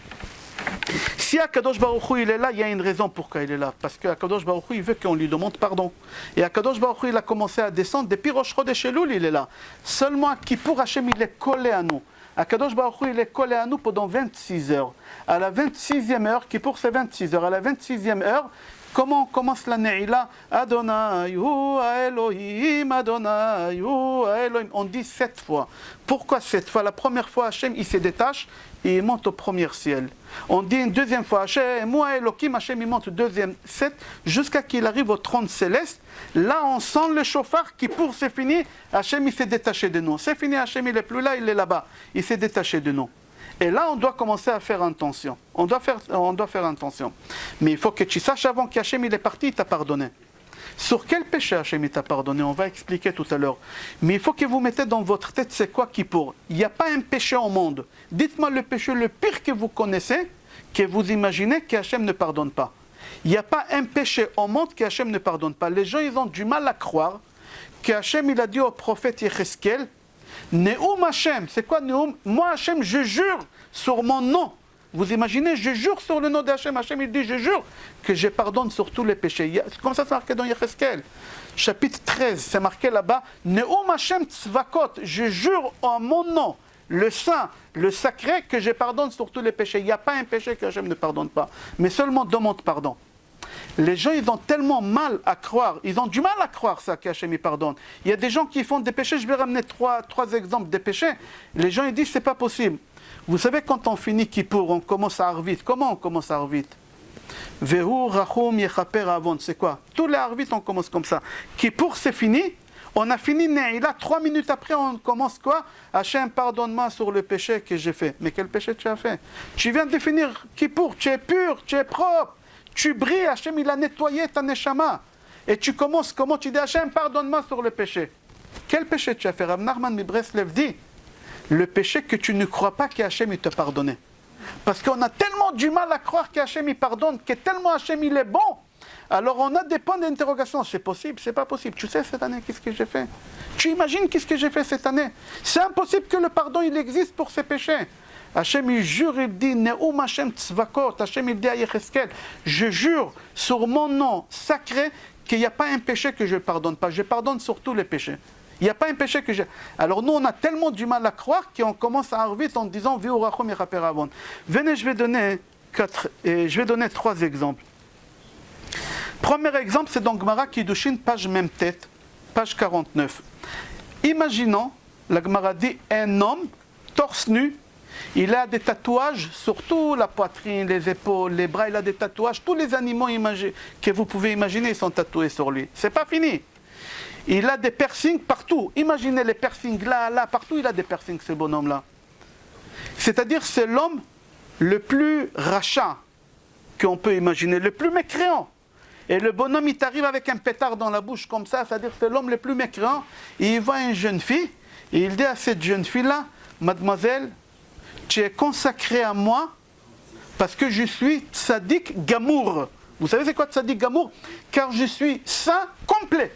Si Akadosh Baruch Hu il est là, il y a une raison pourquoi il est là. Parce qu'Akadosh Baruch Hu il veut qu'on lui demande pardon. Et Akadosh Baruch Hu il a commencé à descendre depuis Rosh Chodesh Elul, il est là. Seulement à Kippour, Hachem il est collé à nous. Akadosh Baruch Hu il est collé à nous pendant 26 heures. À la 26e heure, Kippour c'est 26 heures. À la 26e heure, comment on commence la Ne'ila? Adonai hu Elohim, Adonai hu Elohim. On dit 7 fois. Pourquoi 7 fois? La première fois, Hachem il se détache et il monte au premier ciel. On dit une deuxième fois, Hachem, moi Elohim, Hachem il monte au deuxième 7 jusqu'à qu'il arrive au 30 céleste. Là on sent le chauffard qui pour c'est fini, Hachem il s'est détaché de nous. C'est fini, Hachem il est plus là, il est là-bas. Il s'est détaché de nous. Et là on doit commencer à faire attention. On doit faire attention. Mais il faut que tu saches avant qu'Hachem il est parti, il t'a pardonné. Sur quel péché Hachem t'a pardonné? On va expliquer tout à l'heure. Mais il faut que vous mettez dans votre tête c'est quoi Kippour. Il n'y a pas un péché au monde. Dites-moi le péché le pire que vous connaissez, que vous imaginez qu'Hachem ne pardonne pas. Il n'y a pas un péché au monde qu'Hachem ne pardonne pas. Les gens ils ont du mal à croire qu'Hachem il a dit au prophète Yecheskel, Neum Hachem, c'est quoi Neum? Moi Hachem je jure sur mon nom. Vous imaginez, je jure sur le nom d'Hachem. Hachem il dit, je jure que je pardonne sur tous les péchés. Comme ça c'est marqué dans Yecheskel. Chapitre 13, c'est marqué là-bas, Neum Hachem Tzvakot, je jure en mon nom, le saint, le sacré, que je pardonne sur tous les péchés. Il n'y a pas un péché que Hachem ne pardonne pas, mais seulement demande pardon. Les gens, ils ont tellement mal à croire, ils ont du mal à croire ça qu'Hachem il pardonne. Il y a des gens qui font des péchés, je vais ramener trois exemples des péchés. Les gens, ils disent, c'est pas possible. Vous savez, quand on finit Kippour, on commence à Arvit. Comment on commence à Arvit? Vehu rachum yechaper avon. C'est quoi? Tous les Arvit, on commence comme ça. Kippour, c'est fini. On a fini Ne'ila. 3 minutes après, on commence quoi? Hachem, pardonne-moi sur le péché que j'ai fait. Mais quel péché tu as fait? Tu viens de finir Kippour. Tu es pur, tu es propre. Tu brilles. Hachem, il a nettoyé ta neshama. Et tu commences, comment tu dis? Hachem, pardonne-moi sur le péché. Quel péché tu as fait? Rav Nachman mi Breslev dit, le péché que tu ne crois pas qu'Hachem il te pardonne. Parce qu'on a tellement du mal à croire qu'Hachem il pardonne, que tellement Hachem il est bon. Alors on a des points d'interrogation. C'est possible, c'est pas possible. Tu sais cette année qu'est-ce que j'ai fait? Tu imagines qu'est-ce que j'ai fait cette année? C'est impossible que le pardon il existe pour ces péchés. Hachem il jure, il dit Neum Hachem Tzvakot. Hachem il dit à Yecheskel, je jure sur mon nom sacré qu'il n'y a pas un péché que je ne pardonne pas. Je pardonne sur tous les péchés. Il n'y a pas un péché que j'ai. Alors nous, on a tellement du mal à croire qu'on commence à arriver vite en disant Viurachom Yechaperavon. Venez, je vais donner 3 exemples. Premier exemple, c'est dans Gemara Kiddushin, page même tête, page 49. Imaginons, la Gemara dit, un homme, torse nu, il a des tatouages sur toute la poitrine, les épaules, les bras, il a des tatouages. Tous les animaux que vous pouvez imaginer sont tatoués sur lui. C'est pas fini. Il a des piercings partout. Imaginez les piercings là, partout il a des piercings, ce bonhomme-là. C'est-à-dire c'est l'homme le plus rachat qu'on peut imaginer, le plus mécréant. Et le bonhomme, il t'arrive avec un pétard dans la bouche comme ça, c'est-à-dire c'est l'homme le plus mécréant. Et il voit une jeune fille, et il dit à cette jeune fille-là, mademoiselle, tu es consacrée à moi parce que je suis tzaddik gamour. Vous savez c'est quoi tzaddik gamour? Car je suis saint complet.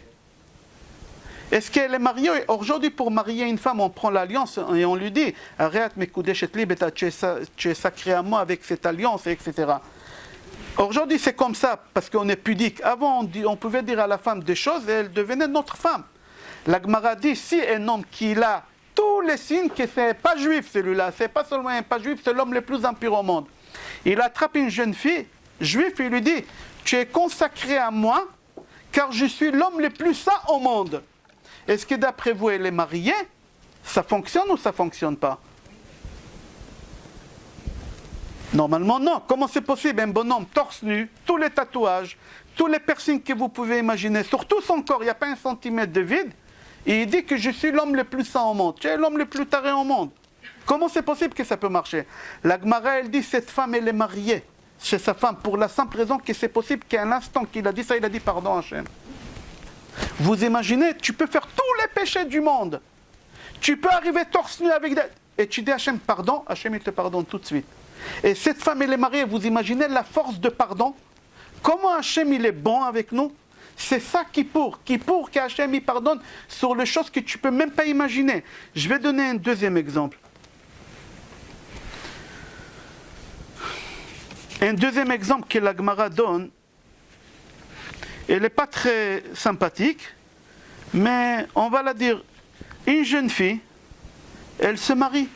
Est-ce qu'elle est mariée? Aujourd'hui, pour marier une femme, on prend l'alliance et on lui dit arrête, tu es sacré à moi avec cette alliance, etc. Aujourd'hui, c'est comme ça parce qu'on est pudique. Avant, on pouvait dire à la femme des choses et elle devenait notre femme. La Gemara dit si un homme qui a tous les signes que c'est pas juif celui-là, c'est pas seulement un pas juif, c'est l'homme le plus impur au monde. Il attrape une jeune fille juive et il lui dit tu es consacré à moi car je suis l'homme le plus saint au monde. Est-ce que d'après vous, elle est mariée? Ça fonctionne ou ça ne fonctionne pas? Normalement, non. Comment c'est possible? Un bonhomme torse nu, tous les tatouages, tous les piercings que vous pouvez imaginer, sur tout son corps, il n'y a pas un centimètre de vide, et il dit que je suis l'homme le plus saint au monde. Tu es l'homme le plus taré au monde. Comment c'est possible que ça peut marcher? La Gemara, elle dit cette femme, elle est mariée chez sa femme pour la simple raison que c'est possible qu'à l'instant qu'il a dit ça, il a dit pardon à Hachem. Vous imaginez, tu peux faire tous les péchés du monde. Tu peux arriver torse nu avec des... Et tu dis Hachem, pardon, Hachem il te pardonne tout de suite. Et cette femme, elle est mariée, vous imaginez la force de pardon? Comment Hachem il est bon avec nous? C'est ça qui pour qu'Hachem il pardonne sur les choses que tu ne peux même pas imaginer. Je vais donner un deuxième exemple. Un deuxième exemple que la Gemara donne, elle n'est pas très sympathique, mais on va la dire. Une jeune fille, elle se marie.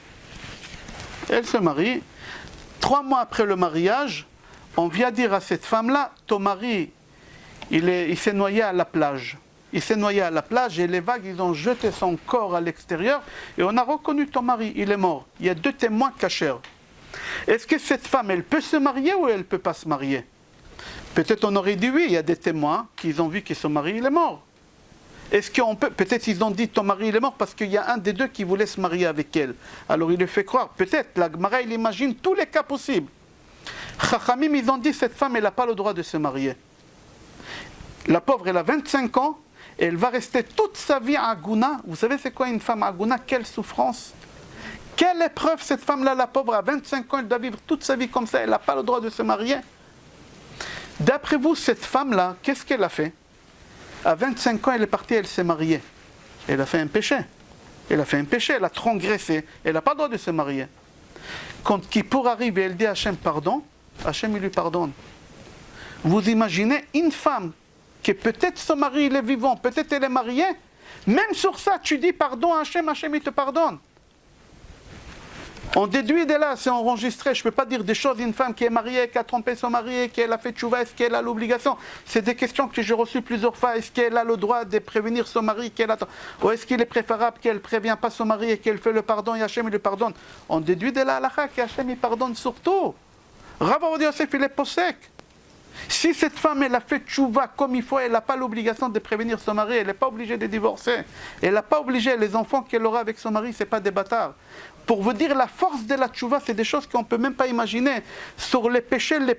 Elle se marie. 3 mois après le mariage, on vient dire à cette femme-là, ton mari, il s'est noyé à la plage. Il s'est noyé à la plage et les vagues, ils ont jeté son corps à l'extérieur et on a reconnu ton mari, il est mort. Il y a 2 témoins cachers. Est-ce que cette femme, elle peut se marier ou elle ne peut pas se marier? Peut-être on aurait dit oui, il y a des témoins qui ont vu que son mari il est mort. Est-ce qu'on peut, peut-être ils ont dit ton mari il est mort parce qu'il y a un des deux qui voulait se marier avec elle. Alors il le fait croire. Peut-être, la Gemara il imagine tous les cas possibles. Chachamim ils ont dit cette femme elle n'a pas le droit de se marier. La pauvre elle a 25 ans et elle va rester toute sa vie à Agouna. Vous savez c'est quoi une femme à Agouna? Quelle souffrance! Quelle épreuve cette femme-là, la pauvre, à 25 ans, elle doit vivre toute sa vie comme ça, elle n'a pas le droit de se marier. D'après vous, cette femme-là, qu'est-ce qu'elle a fait? À 25 ans, elle est partie, elle s'est mariée. Elle a fait un péché. Elle a fait un péché, elle a transgressé. Elle n'a pas le droit de se marier. Quand Kippour arrive et elle dit à Hachem pardon, Hachem il lui pardonne. Vous imaginez une femme qui peut-être son mari il est vivant, peut-être elle est mariée, même sur ça, tu dis pardon à Hachem, Hachem il te pardonne. On déduit de là, c'est enregistré, je ne peux pas dire des choses, une femme qui est mariée, qui a trompé son mari, qu'elle a fait tchouva, est-ce qu'elle a l'obligation? C'est des questions que j'ai reçues plusieurs fois, est-ce qu'elle a le droit de prévenir son mari, ou est-ce qu'il est préférable qu'elle ne prévient pas son mari et qu'elle fait le pardon et Hachem il le pardonne? On déduit de là, halakha, qu'Hachem il pardonne surtout. Rav Ovadia Yosef il est posek. Si cette femme, elle a fait tchouva comme il faut, elle n'a pas l'obligation de prévenir son mari, elle n'est pas obligée de divorcer. Elle n'a pas obligé, les enfants qu'elle aura avec son mari, ce n'est pas des bâtards. Pour vous dire, la force de la tchouva, c'est des choses qu'on ne peut même pas imaginer. Sur les péchés, les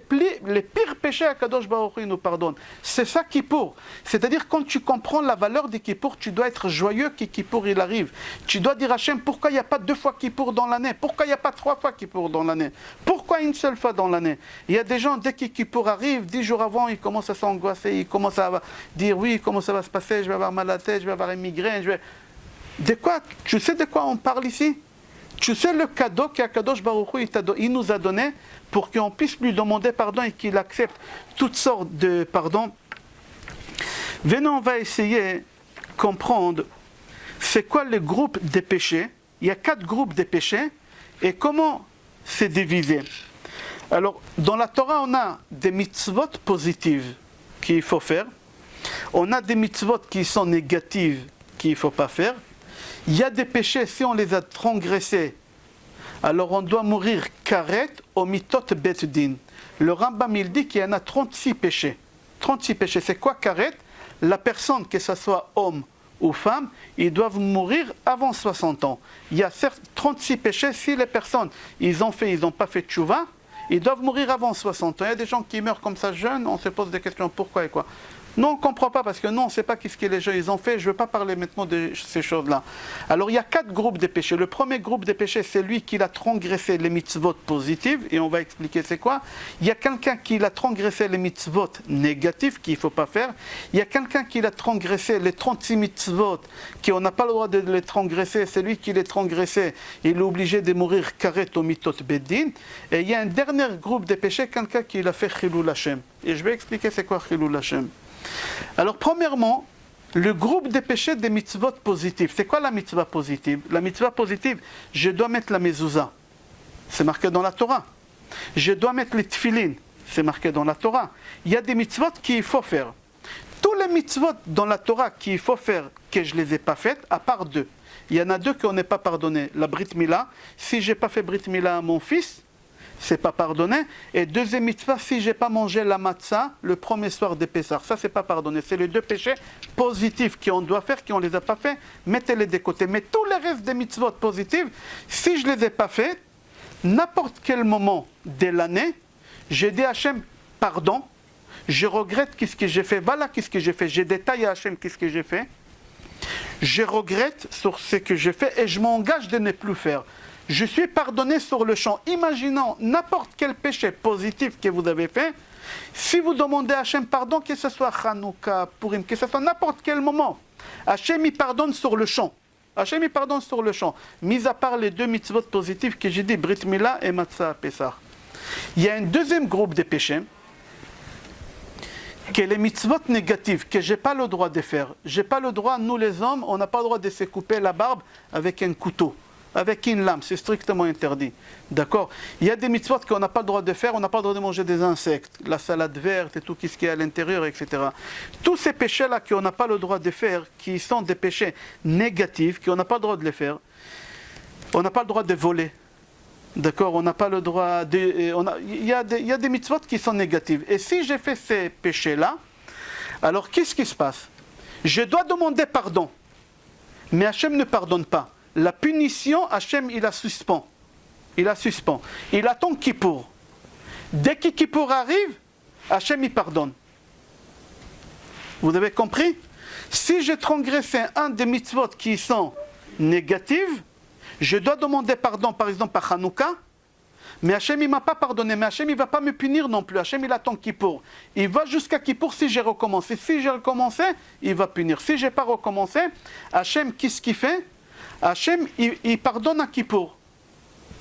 pires péchés, Akadosh Baruch Hu nous pardonne. C'est ça Kippour. C'est-à-dire, quand tu comprends la valeur de Kippour, tu dois être joyeux que Kippour il arrive. Tu dois dire à Hachem, pourquoi il n'y a pas 2 fois Kippour dans l'année? Pourquoi il n'y a pas 3 fois Kippour dans l'année? Pourquoi une seule fois dans l'année? Il y a des gens, dès que Kippour arrive, 10 jours avant, ils commencent à s'angoisser, ils commencent à dire, oui, comment ça va se passer? Je vais avoir mal à la tête, je vais avoir une migraine. De quoi? Tu sais de quoi on parle ici? Tu sais le cadeau qu'Akadosh Baruch Hu il nous a donné pour qu'on puisse lui demander pardon et qu'il accepte toutes sortes de pardons. Venez, on va essayer de comprendre c'est quoi le groupe des péchés. Il y a 4 groupes de péchés et comment c'est divisé. Alors, dans la Torah, on a des mitzvot positives qu'il faut faire. On a des mitzvot qui sont négatives qu'il ne faut pas faire. Il y a des péchés, si on les a transgressés, alors on doit mourir karet au mitot bet din. Le Rambam il dit qu'il y en a 36 péchés. 36 péchés, c'est quoi karet? La personne, que ce soit homme ou femme, ils doivent mourir avant 60 ans. Il y a certes 36 péchés, si les personnes, ils n'ont pas fait tchouva, ils doivent mourir avant 60 ans. Il y a des gens qui meurent comme ça jeunes, on se pose des questions pourquoi et quoi. Non, on ne comprend pas parce que non, on ne sait pas ce que les gens ils ont fait. Je ne veux pas parler maintenant de ces choses-là. Alors, il y a 4 groupes de péchés. Le premier groupe de péchés, c'est lui qui a transgressé les mitzvot positives. Et on va expliquer c'est quoi. Il y a quelqu'un qui a transgressé les mitzvot négatifs qu'il ne faut pas faire. Il y a quelqu'un qui a transgressé les 36 mitzvot qu'on n'a pas le droit de les transgresser. C'est lui qui les transgressé. Il est obligé de mourir karet au mitot beddin. Et il y a un dernier groupe de péchés, quelqu'un qui a fait chilul Hashem. Et je vais expliquer c'est quoi chilul Hashem. Alors, premièrement, le groupe des péchés des mitzvot positifs. C'est quoi la mitzvah positive? La mitzvah positive, je dois mettre la mezouza. C'est marqué dans la Torah. Je dois mettre les tfilin. C'est marqué dans la Torah. Il y a des mitzvot qu'il faut faire. Tous les mitzvot dans la Torah qu'il faut faire, que je ne les ai pas faites, à part 2. Il y en a 2 qu'on n'est pas pardonné. La Brit Mila. Si je n'ai pas fait Brit Mila à mon fils, c'est pas pardonné. Et deuxième mitzvah, si j'ai pas mangé la matzah le premier soir de Pessah, ça c'est pas pardonné. C'est les 2 péchés positifs qu'on doit faire, qu'on les a pas fait, mettez-les de côté. Mais tous les restes des mitzvot positives, si je les ai pas fait, n'importe quel moment de l'année, j'ai dit à Hachem, pardon, je regrette qu'est-ce que j'ai fait, voilà qu'est-ce que j'ai fait, j'ai détaillé à Hachem qu'est-ce que j'ai fait, je regrette sur ce que j'ai fait et je m'engage de ne plus faire. Je suis pardonné sur le champ. Imaginons n'importe quel péché positif que vous avez fait. Si vous demandez à Hachem pardon, que ce soit Hanouka, Purim, que ce soit n'importe quel moment, Hachem il pardonne sur le champ. Hachem il pardonne sur le champ. Mis à part les 2 mitzvot positifs que j'ai dit, Brit Mila et Matzah Pessah. Il y a un deuxième groupe de péchés, que les mitzvot négatifs, que je n'ai pas le droit de faire. Je n'ai pas le droit, nous les hommes, on n'a pas le droit de se couper la barbe avec un couteau. Avec une lame, c'est strictement interdit. D'accord? Il y a des mitzvot qu'on n'a pas le droit de faire, on n'a pas le droit de manger des insectes, la salade verte et tout ce qui est à l'intérieur, etc. Tous ces péchés-là qu'on n'a pas le droit de faire, qui sont des péchés négatifs, qu'on n'a pas le droit de les faire, on n'a pas le droit de voler. D'accord? On n'a pas le droit de... Il y a des mitzvot qui sont négatives. Et si j'ai fait ces péchés-là, alors qu'est-ce qui se passe? Je dois demander pardon. Mais Hachem ne pardonne pas. La punition, Hachem, il la suspend. Il la suspend. Il attend Kippour. Dès que Kippour arrive, Hachem, il pardonne. Vous avez compris? Si j'ai transgressé un des mitzvot qui sont négatives, je dois demander pardon, par exemple, à Hanouka, mais Hachem, il ne m'a pas pardonné, mais Hachem, il ne va pas me punir non plus. Hachem, il attend Kippour. Il va jusqu'à Kippour si j'ai recommencé. Si j'ai recommencé, il va punir. Si je n'ai pas recommencé, Hachem, qu'est-ce qu'il fait? Hachem, il pardonne à Kippour.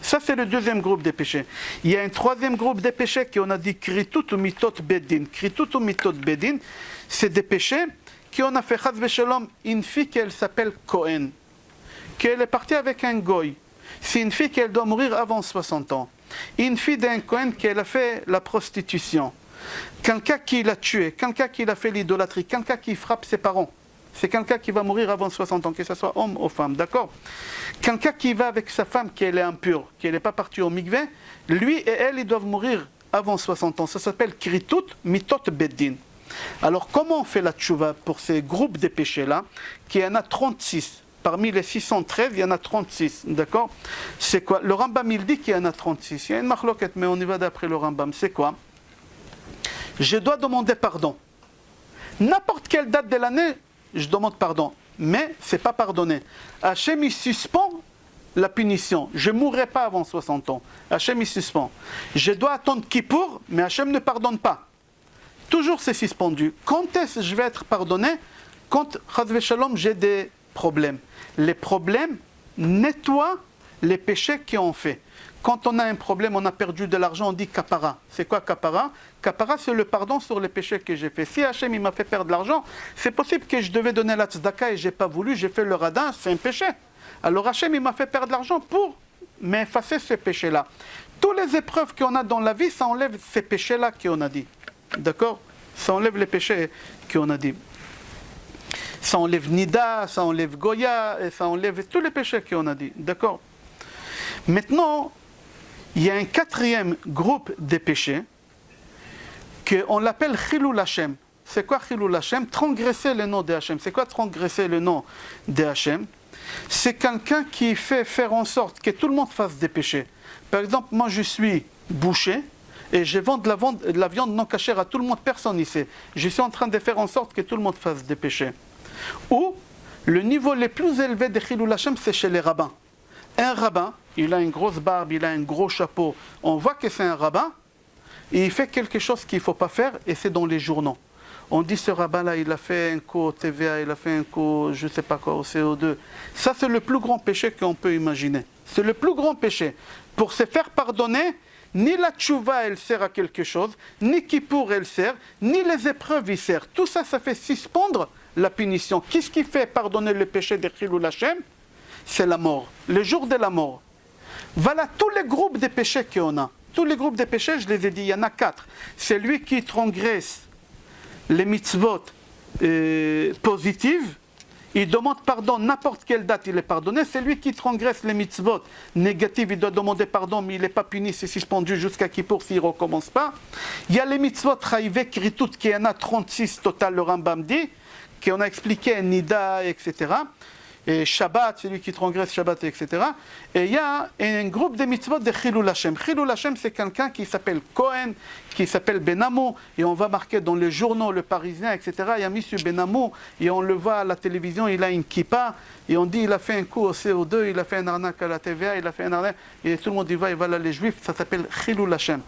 Ça, c'est le deuxième groupe des péchés. Il y a un troisième groupe des péchés qu'on a dit Kritut ou Mitot Bedin. Kritut ou Mitot Bedin, c'est des péchés qu'on a fait Chaz v'Shalom, une fille qu'elle s'appelle Cohen, qu'elle est partie avec un goy. C'est une fille qu'elle doit mourir avant 60 ans. Une fille d'un Cohen qu'elle a fait la prostitution. Quelqu'un qui l'a tué, quelqu'un qui a fait l'idolâtrie, quelqu'un qui frappe ses parents. C'est quelqu'un qui va mourir avant 60 ans, que ce soit homme ou femme, d'accord? Quelqu'un qui va avec sa femme, qui est impure, qui n'est pas partie au mikvé, lui et elle, ils doivent mourir avant 60 ans. Ça s'appelle Kritut Mitot Beddin. Alors comment on fait la tchouva pour ces groupes de péchés-là, qu'il y en a 36. Parmi les 613, il y en a 36, d'accord? C'est quoi? Le Rambam, il dit qu'il y en a 36. Il y a une marloquette, mais on y va d'après le Rambam. C'est quoi? Je dois demander pardon. N'importe quelle date de l'année, je demande pardon. Mais ce n'est pas pardonné. Hachem, il suspend la punition. Je ne mourrai pas avant 60 ans. Hachem, il suspend. Je dois attendre Kippour, mais Hachem ne pardonne pas. Toujours c'est suspendu. Quand est-ce que je vais être pardonné? Quand, Chazve Shalom, j'ai des problèmes. Les problèmes nettoient les péchés qu'on fait. Quand on a un problème, on a perdu de l'argent, on dit kapara. C'est quoi kapara? Kapara, c'est le pardon sur les péchés que j'ai fait. Si Hachem il m'a fait perdre de l'argent, c'est possible que je devais donner la tzedaka et je n'ai pas voulu, j'ai fait le radin, c'est un péché. Alors Hachem il m'a fait perdre de l'argent pour m'effacer ce péché-là. Toutes les épreuves qu'on a dans la vie, ça enlève ces péchés-là qu'on a dit. D'accord? Ça enlève les péchés qu'on a dit. Ça enlève Nida, ça enlève Goya, et ça enlève tous les péchés qu'on a dit. D'accord? Maintenant, il y a un quatrième groupe de péchés qu'on l'appelle Chilul Hashem. C'est quoi Chilul Hashem? Transgresser le nom de Hashem. C'est quoi transgresser le nom de Hashem? C'est quelqu'un qui fait faire en sorte que tout le monde fasse des péchés. Par exemple, moi je suis boucher et je vends de la viande non cachère à tout le monde, personne n'y sait. Je suis en train de faire en sorte que tout le monde fasse des péchés. Ou le niveau le plus élevé de Chilul Hashem, c'est chez les rabbins. Un rabbin, il a une grosse barbe, il a un gros chapeau, on voit que c'est un rabbin, et il fait quelque chose qu'il ne faut pas faire, et c'est dans les journaux. On dit ce rabbin-là, il a fait un coup au TVA, il a fait un coup, je ne sais pas quoi, au CO2. Ça, c'est le plus grand péché qu'on peut imaginer. C'est le plus grand péché. Pour se faire pardonner, ni la tchouva, elle sert à quelque chose, ni Kippour, elle sert, ni les épreuves, il sert. Tout ça, ça fait suspendre la punition. Qu'est-ce qui fait pardonner le péché de Chilul Hashem? C'est la mort, le jour de la mort. Voilà tous les groupes de péchés qu'on a. Tous les groupes de péchés, je les ai dit, il y en a 4. C'est lui qui transgresse les mitzvot positives, il demande pardon, n'importe quelle date il est pardonné. C'est lui qui transgresse les mitzvot négatives, il doit demander pardon, mais il n'est pas puni, c'est suspendu jusqu'à Kippour s'il ne recommence pas. Il y a les mitzvot Chaïvé, Kritut, qui en a 36 total, le Rambam dit, qu'on a expliqué, Nida, etc. Et Shabbat, c'est lui qui transgresse Shabbat, etc. Et il y a un groupe de mitzvot de Chilul Hashem. Chilul Hashem, c'est quelqu'un qui s'appelle Cohen, qui s'appelle Benamou, et on va marquer dans les journaux, le Parisien, etc. Il y a monsieur Benamou, et on le voit à la télévision, il a une kippa, et on dit il a fait un coup au CO2, il a fait un arnaque à la TVA, il a fait un arnaque, et tout le monde y va, et voilà les juifs, ça s'appelle Chilul Hashem.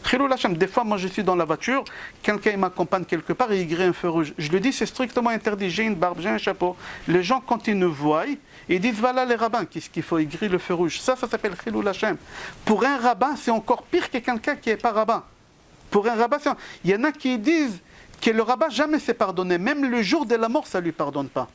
Chilul Hashem, des fois, moi je suis dans la voiture, quelqu'un m'accompagne quelque part et il grille un feu rouge. Je lui dis, c'est strictement interdit, j'ai une barbe, j'ai un chapeau. Les gens, quand ils nous voient, ils disent, voilà les rabbins, qu'est-ce qu'il faut? Ils grillent le feu rouge. Ça s'appelle Chilul Hashem. Pour un rabbin, c'est encore pire que quelqu'un qui n'est pas rabbin. Pour un rabbin, il y en a qui disent que le rabbin jamais s'est pardonné, même le jour de la mort, ça ne lui pardonne pas.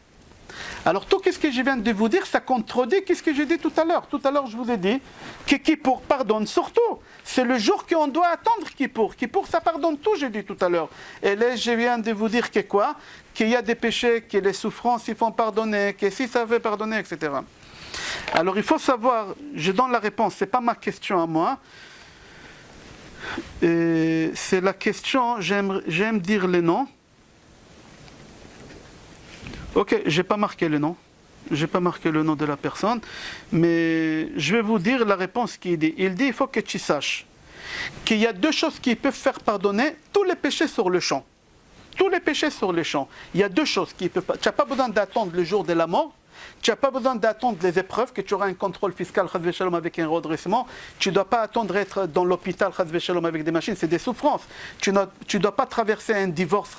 Alors tout ce que je viens de vous dire, ça contredit ce que j'ai dit tout à l'heure. Tout à l'heure, je vous ai dit que Kippour pardonne surtout. C'est le jour qu'on doit attendre Kippour. Kippour, ça pardonne tout, j'ai dit tout à l'heure. Et là, je viens de vous dire que quoi? Qu'il y a des péchés, que les souffrances, ils font pardonner, que si ça veut pardonner, etc. Alors il faut savoir, je donne la réponse, ce n'est pas ma question à moi. C'est la question, j'aime dire les noms. Ok, je n'ai pas marqué le nom. Je n'ai pas marqué le nom de la personne. Mais je vais vous dire la réponse qu'il dit. Il dit, il faut que tu saches qu'il y a deux choses qui peuvent faire pardonner tous les péchés sur le champ. Tous les péchés sur le champ. Il y a deux choses qui peuvent pas. Tu n'as pas besoin d'attendre le jour de la mort. Tu n'as pas besoin d'attendre les épreuves, que tu auras un contrôle fiscal avec un redressement. Tu ne dois pas attendre d'être dans l'hôpital avec des machines, c'est des souffrances. Tu ne dois pas traverser un divorce,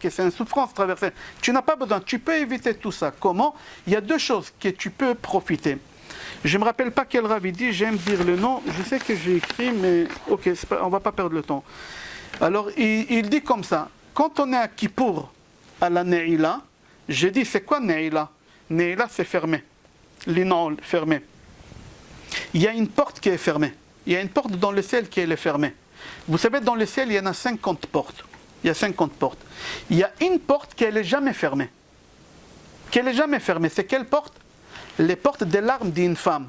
que c'est une souffrance traversée. Tu n'as pas besoin, tu peux éviter tout ça. Comment? Il y a deux choses que tu peux profiter. Je ne me rappelle pas quel rabbin dit, j'aime dire le nom, je sais que j'ai écrit, mais ok, on ne va pas perdre le temps. Alors il dit comme ça, quand on est à Kippour, à la Ne'ila, je dis c'est quoi Ne'ila? Ne'ila, c'est fermé. L'inol, fermé. Il y a une porte qui est fermée. Il y a une porte dans le ciel qui est fermée. Vous savez, dans le ciel, il y en a 50 portes. Il y a 50 portes. Il y a une porte qui n'est jamais fermée. Qui n'est jamais fermée. C'est quelle porte? Les portes des larmes d'une femme.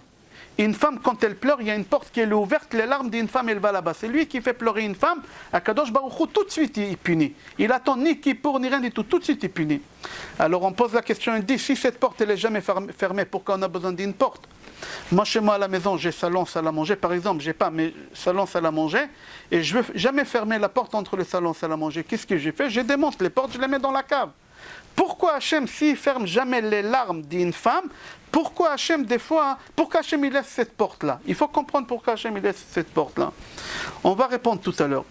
Une femme, quand elle pleure, il y a une porte qui est ouverte, les larmes d'une femme, elle va là-bas. C'est lui qui fait pleurer une femme, Akadosh Baruch Hu, tout de suite, il punit. Il attend ni Kippour, ni rien du tout de suite, il punit. Alors on pose la question, il dit, si cette porte, elle n'est jamais fermée, pourquoi on a besoin d'une porte? Moi, chez moi, à la maison, j'ai salon, salle à manger. Par exemple, j'ai pas, mais salon, salle à manger. Et je ne veux jamais fermer la porte entre le salon et salle à manger. Qu'est-ce que j'ai fait? Je démonte les portes, je les mets dans la cave. Pourquoi Hachem, s'il ferme jamais les larmes d'une femme, pourquoi Hachem, des fois, pourquoi Hachem il laisse cette porte-là? Il faut comprendre pourquoi Hachem il laisse cette porte-là. On va répondre tout à l'heure.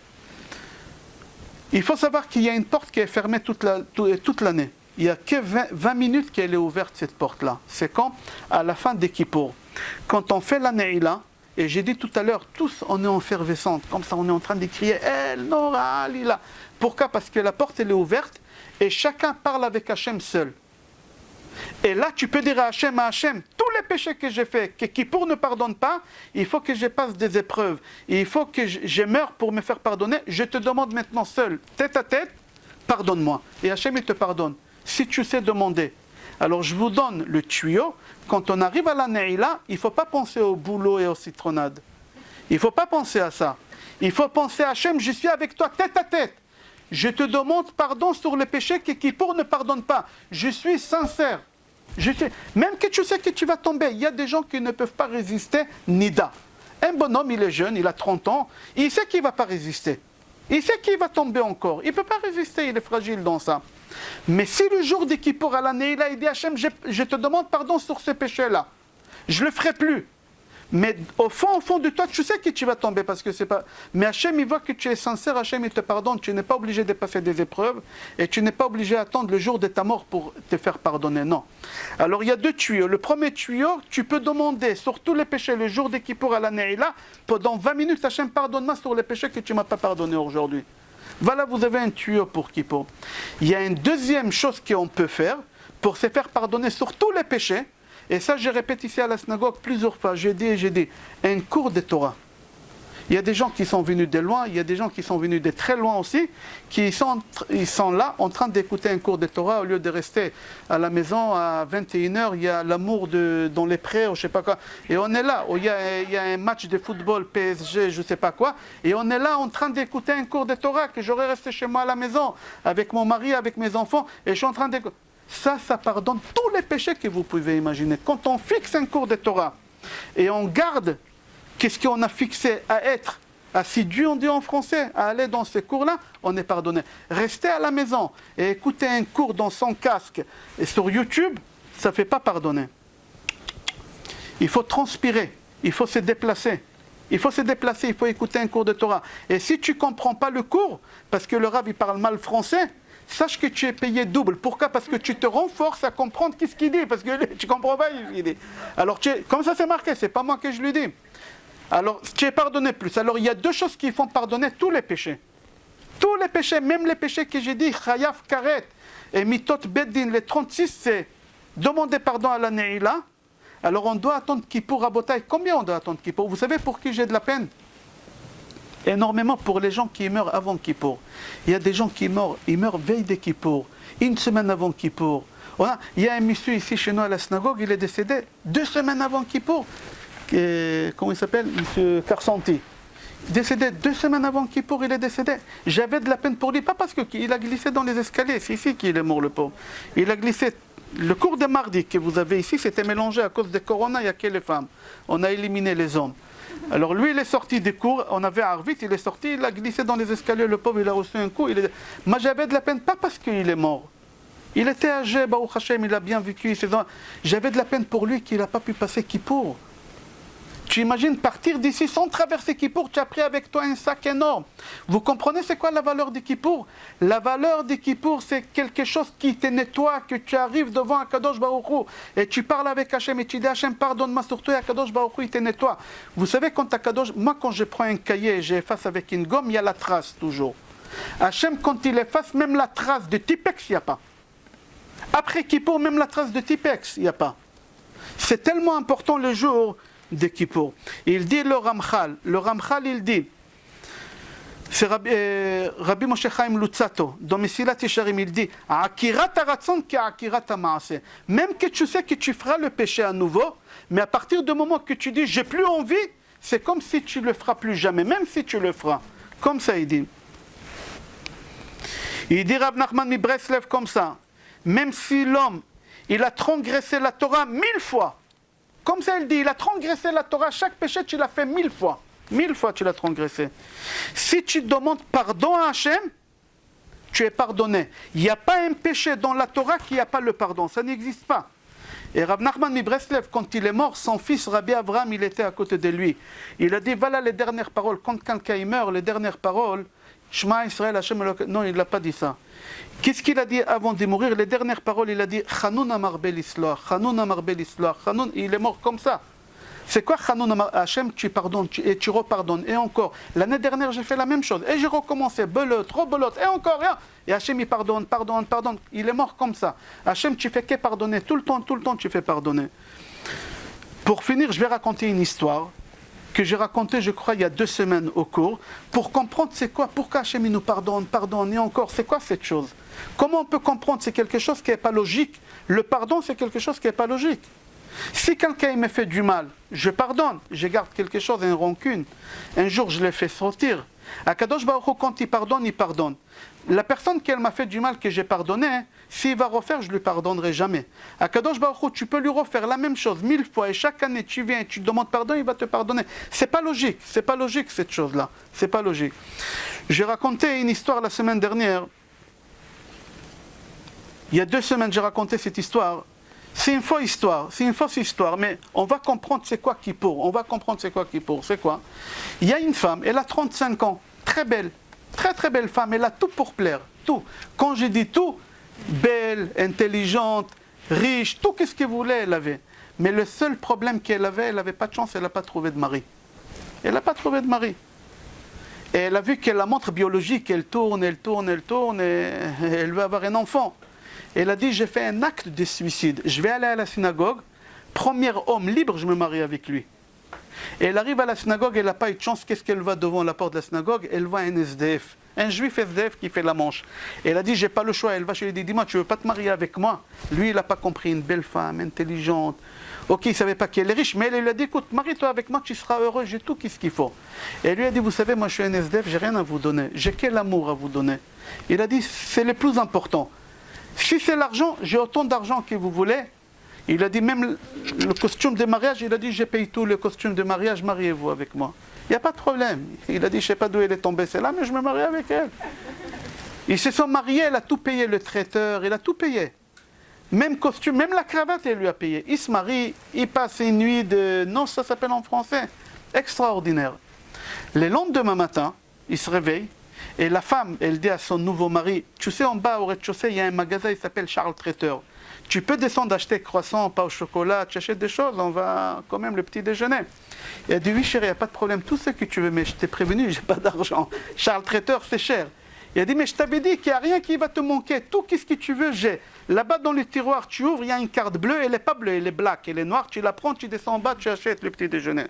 Il faut savoir qu'il y a une porte qui est fermée toute l'année. Il n'y a que 20 minutes qu'elle est ouverte, cette porte-là. C'est quand? À la fin des Kippour. Quand on fait la Ne'ila, et j'ai dit tout à l'heure, tous on est en effervescente, comme ça on est en train de crier El Nora Lila. Pourquoi? Parce que la porte elle est ouverte et chacun parle avec Hachem seul. Et là tu peux dire à Hachem, tous les péchés que j'ai faits, que Kippour ne pardonne pas, il faut que je passe des épreuves, il faut que je meure pour me faire pardonner, je te demande maintenant seul, tête à tête, pardonne-moi. Et Hachem il te pardonne, si tu sais demander. Alors je vous donne le tuyau. Quand on arrive à la Ne'ila, il ne faut pas penser au boulot et aux citronnades. Il ne faut pas penser à ça. Il faut penser à Hachem, je suis avec toi tête à tête. Je te demande pardon sur les péchés que Kippour ne pardonne pas. Je suis sincère. Même que tu sais que tu vas tomber. Il y a des gens qui ne peuvent pas résister, Nida. Un bonhomme, il est jeune, il a 30 ans, il sait qu'il ne va pas résister. Il sait qu'il va tomber encore. Il ne peut pas résister, il est fragile dans ça. Mais si le jour des Kippour à l'année, il dit Hachem, je te demande pardon sur ce péché-là, je ne le ferai plus. Mais au fond de toi, tu sais que tu vas tomber parce que c'est pas. Mais Hachem, il voit que tu es sincère, Hachem, il te pardonne. Tu n'es pas obligé de passer des épreuves et tu n'es pas obligé d'attendre le jour de ta mort pour te faire pardonner. Non. Alors il y a deux tuyaux. Le premier tuyau, tu peux demander sur tous les péchés le jour des Kippour à l'année, là, pendant 20 minutes, Hachem, pardonne-moi sur les péchés que tu ne m'as pas pardonné aujourd'hui. Voilà, vous avez un tuyau pour Kippour. Il y a une deuxième chose qu'on peut faire pour se faire pardonner sur tous les péchés. Et ça, je répète ici à la synagogue plusieurs fois. J'ai dit, un cours de Torah. Il y a des gens qui sont venus de loin, il y a des gens qui sont venus de très loin aussi, ils sont là en train d'écouter un cours de Torah au lieu de rester à la maison à 21h. Il y a l'amour dans les prés, ou je ne sais pas quoi. Et on est là, il y a un match de football, PSG, je ne sais pas quoi. Et on est là en train d'écouter un cours de Torah que j'aurais resté chez moi à la maison, avec mon mari, avec mes enfants, et je suis en train d'écouter. Ça pardonne tous les péchés que vous pouvez imaginer. Quand on fixe un cours de Torah et on garde qu'est-ce qu'on a fixé à être assidu, on dit en français, à aller dans ces cours-là, on est pardonné. Rester à la maison et écouter un cours dans son casque et sur YouTube, ça ne fait pas pardonner. Il faut transpirer, il faut se déplacer. Il faut se déplacer, il faut écouter un cours de Torah. Et si tu ne comprends pas le cours, parce que le Rav il parle mal français, sache que tu es payé double. Pourquoi? Parce que tu te renforces à comprendre qu'est-ce qu'il dit, parce que tu ne comprends pas ce qu'il dit. Alors, comme ça c'est marqué, c'est pas moi que je lui dis. Alors, tu es pardonné plus. Alors, il y a deux choses qui font pardonner tous les péchés. Tous les péchés, même les péchés que j'ai dit, Chayaf, Karet et Mitot Beddin, les 36, c'est demander pardon à la Ne'ila. Alors, on doit attendre Kippour à Botaï. Combien on doit attendre Kippour? Vous savez pour qui j'ai de la peine? Énormément pour les gens qui meurent avant Kippour. Il y a des gens qui meurent, ils meurent veille de Kippour, une semaine avant Kippour. Il y a un monsieur ici chez nous à la synagogue, il est décédé 2 semaines avant Kippour. Comment il s'appelle? Monsieur Carsanti. Décédé 2 semaines avant Kippour, il est décédé. J'avais de la peine pour lui, pas parce qu'il a glissé dans les escaliers, c'est ici qu'il est mort le pauvre. Il a glissé. Le cours de mardi que vous avez ici, c'était mélangé à cause de Corona, il n'y a que les femmes. On a éliminé les hommes. Alors lui, il est sorti des cours, on avait Arvit, il est sorti, il a glissé dans les escaliers, le pauvre, il a reçu un coup. Moi, j'avais de la peine, pas parce qu'il est mort. Il était âgé, Baruch Hashem, il a bien vécu. J'avais de la peine pour lui qu'il n'a pas pu passer Kippour. Tu imagines partir d'ici sans traverser Kippour, tu as pris avec toi un sac énorme. Vous comprenez c'est quoi la valeur de Kippour? La valeur de Kippour, c'est quelque chose qui te nettoie, que tu arrives devant Akadosh Baruch Hu, et tu parles avec Hachem, et tu dis Hachem, pardonne-moi surtout, et Akadosh Baruch Hu, il te nettoie. Vous savez, moi quand je prends un cahier et j'efface avec une gomme, il y a la trace toujours. Hachem, quand il efface, même la trace de Tipex, il n'y a pas. Après Kippour, même la trace de Tipex, il n'y a pas. C'est tellement important le jour de Kippour. Il dit le Ramchal, il dit C'est Rabbi Moshe Chaim Luzzatto, dans Mesilat Yesharim, il dit Akirat haratzon ki akirat hamaaseh. Même que tu sais que tu feras le péché à nouveau, mais à partir du moment que tu dis j'ai plus envie, c'est comme si tu le feras plus jamais, même si tu le feras. Comme ça, il dit. Il dit Rav Nachman mi Breslev comme ça. Même si l'homme, il a transgressé la Torah 1000 fois. Comme ça, il dit, il a transgressé la Torah, chaque péché, tu l'as fait 1000 fois. 1000 fois tu l'as transgressé. Si tu demandes pardon à Hachem, tu es pardonné. Il n'y a pas un péché dans la Torah qui n'a pas le pardon. Ça n'existe pas. Et Rav Nachman mi Breslev, quand il est mort, son fils Rabbi Avraham, il était à côté de lui. Il a dit, voilà les dernières paroles. Quand quelqu'un meurt, les dernières paroles, Shema Israël, Hachem Elokeinu. Non, il n'a pas dit ça. Qu'est-ce qu'il a dit avant de mourir? Les dernières paroles, il a dit, Chanoun amar bel isloach, Chanoun amar bel isloach, Chanoun, il est mort comme ça. C'est quoi Chanoun amar? Hachem, tu pardonnes et tu repardonnes. Et encore, l'année dernière, j'ai fait la même chose. Et j'ai recommencé, belote, rebelote, et encore, rien. Et Hachem, il pardonne. Il est mort comme ça. Hachem, tu fais que pardonner. Tout le temps, tu fais pardonner. Pour finir, je vais raconter une histoire que j'ai racontée, je crois, il y a 2 semaines au cours, pour comprendre c'est quoi, pourquoi Hachem il nous pardonne, et encore, c'est quoi cette chose? Comment on peut comprendre? C'est quelque chose qui n'est pas logique. Le pardon, c'est quelque chose qui n'est pas logique. Si quelqu'un me fait du mal, je pardonne, je garde quelque chose, une rancune. Un jour, je l'ai fait sortir. Akadosh Baruch Hu, quand il pardonne. La personne qui m'a fait du mal, que j'ai pardonné, s'il va refaire, je ne lui pardonnerai jamais. Akadosh Baruch Hu, tu peux lui refaire la même chose 1000 fois, et chaque année tu viens et tu demandes pardon, il va te pardonner. C'est pas logique cette chose-là. C'est pas logique. J'ai raconté une histoire la semaine dernière. Il y a 2 semaines, j'ai raconté cette histoire. C'est une fausse histoire, mais on va comprendre c'est quoi Kippour. C'est quoi? Il y a une femme, elle a 35 ans, très belle, très belle femme, elle a tout pour plaire, tout. Quand je dis tout, belle, intelligente, riche, tout ce qu'elle voulait, elle avait. Mais le seul problème qu'elle avait, elle n'avait pas de chance, elle n'a pas trouvé de mari. Et elle a vu que la montre biologique, elle tourne, et elle veut avoir un enfant. Elle a dit, j'ai fait un acte de suicide. Je vais aller à la synagogue. Premier homme libre, je me marie avec lui. Et elle arrive à la synagogue, elle n'a pas eu de chance. Qu'est-ce qu'elle voit devant la porte de la synagogue? Elle voit un SDF. Un juif SDF qui fait la manche. Elle a dit, j'ai pas le choix. Elle va chez lui, elle dit, dis-moi, tu veux pas te marier avec moi? Lui, il n'a pas compris. Une belle femme, intelligente. Ok, il ne savait pas qu'elle est riche, mais elle lui a dit, écoute, marie-toi avec moi, tu seras heureux, j'ai tout ce qu'il faut. Et elle lui a dit, vous savez, moi je suis un SDF, j'ai rien à vous donner. J'ai quel amour à vous donner? Il a dit, c'est le plus important. Si c'est l'argent, j'ai autant d'argent que vous voulez. Il a dit même le costume de mariage, il a dit je paye tout le costume de mariage, mariez-vous avec moi. Il n'y a pas de problème. Il a dit je ne sais pas d'où elle est tombée celle-là, mais je me marie avec elle. Ils se sont mariés, elle a tout payé, le traiteur, il a tout payé. Même costume, même la cravate, elle lui a payé. Il se marie, il passe une nuit de... Non, ça s'appelle en français. Extraordinaire. Le lendemain matin, il se réveille. Et la femme, elle dit à son nouveau mari, tu sais, en bas au rez-de-chaussée, il y a un magasin, il s'appelle Charles Traiteur. Tu peux descendre acheter croissant, pain au chocolat, tu achètes des choses, on va quand même le petit déjeuner. Il a dit, oui chérie, il n'y a pas de problème, tout ce que tu veux, mais je t'ai prévenu, j'ai pas d'argent. Charles Traiteur, c'est cher. Il a dit, mais je t'avais dit qu'il n'y a rien qui va te manquer, tout ce que tu veux, j'ai. Là-bas dans le tiroir, tu ouvres, il y a une carte bleue, elle n'est pas bleue, elle est black, elle est noire, tu la prends, tu descends en bas, tu achètes le petit déjeuner.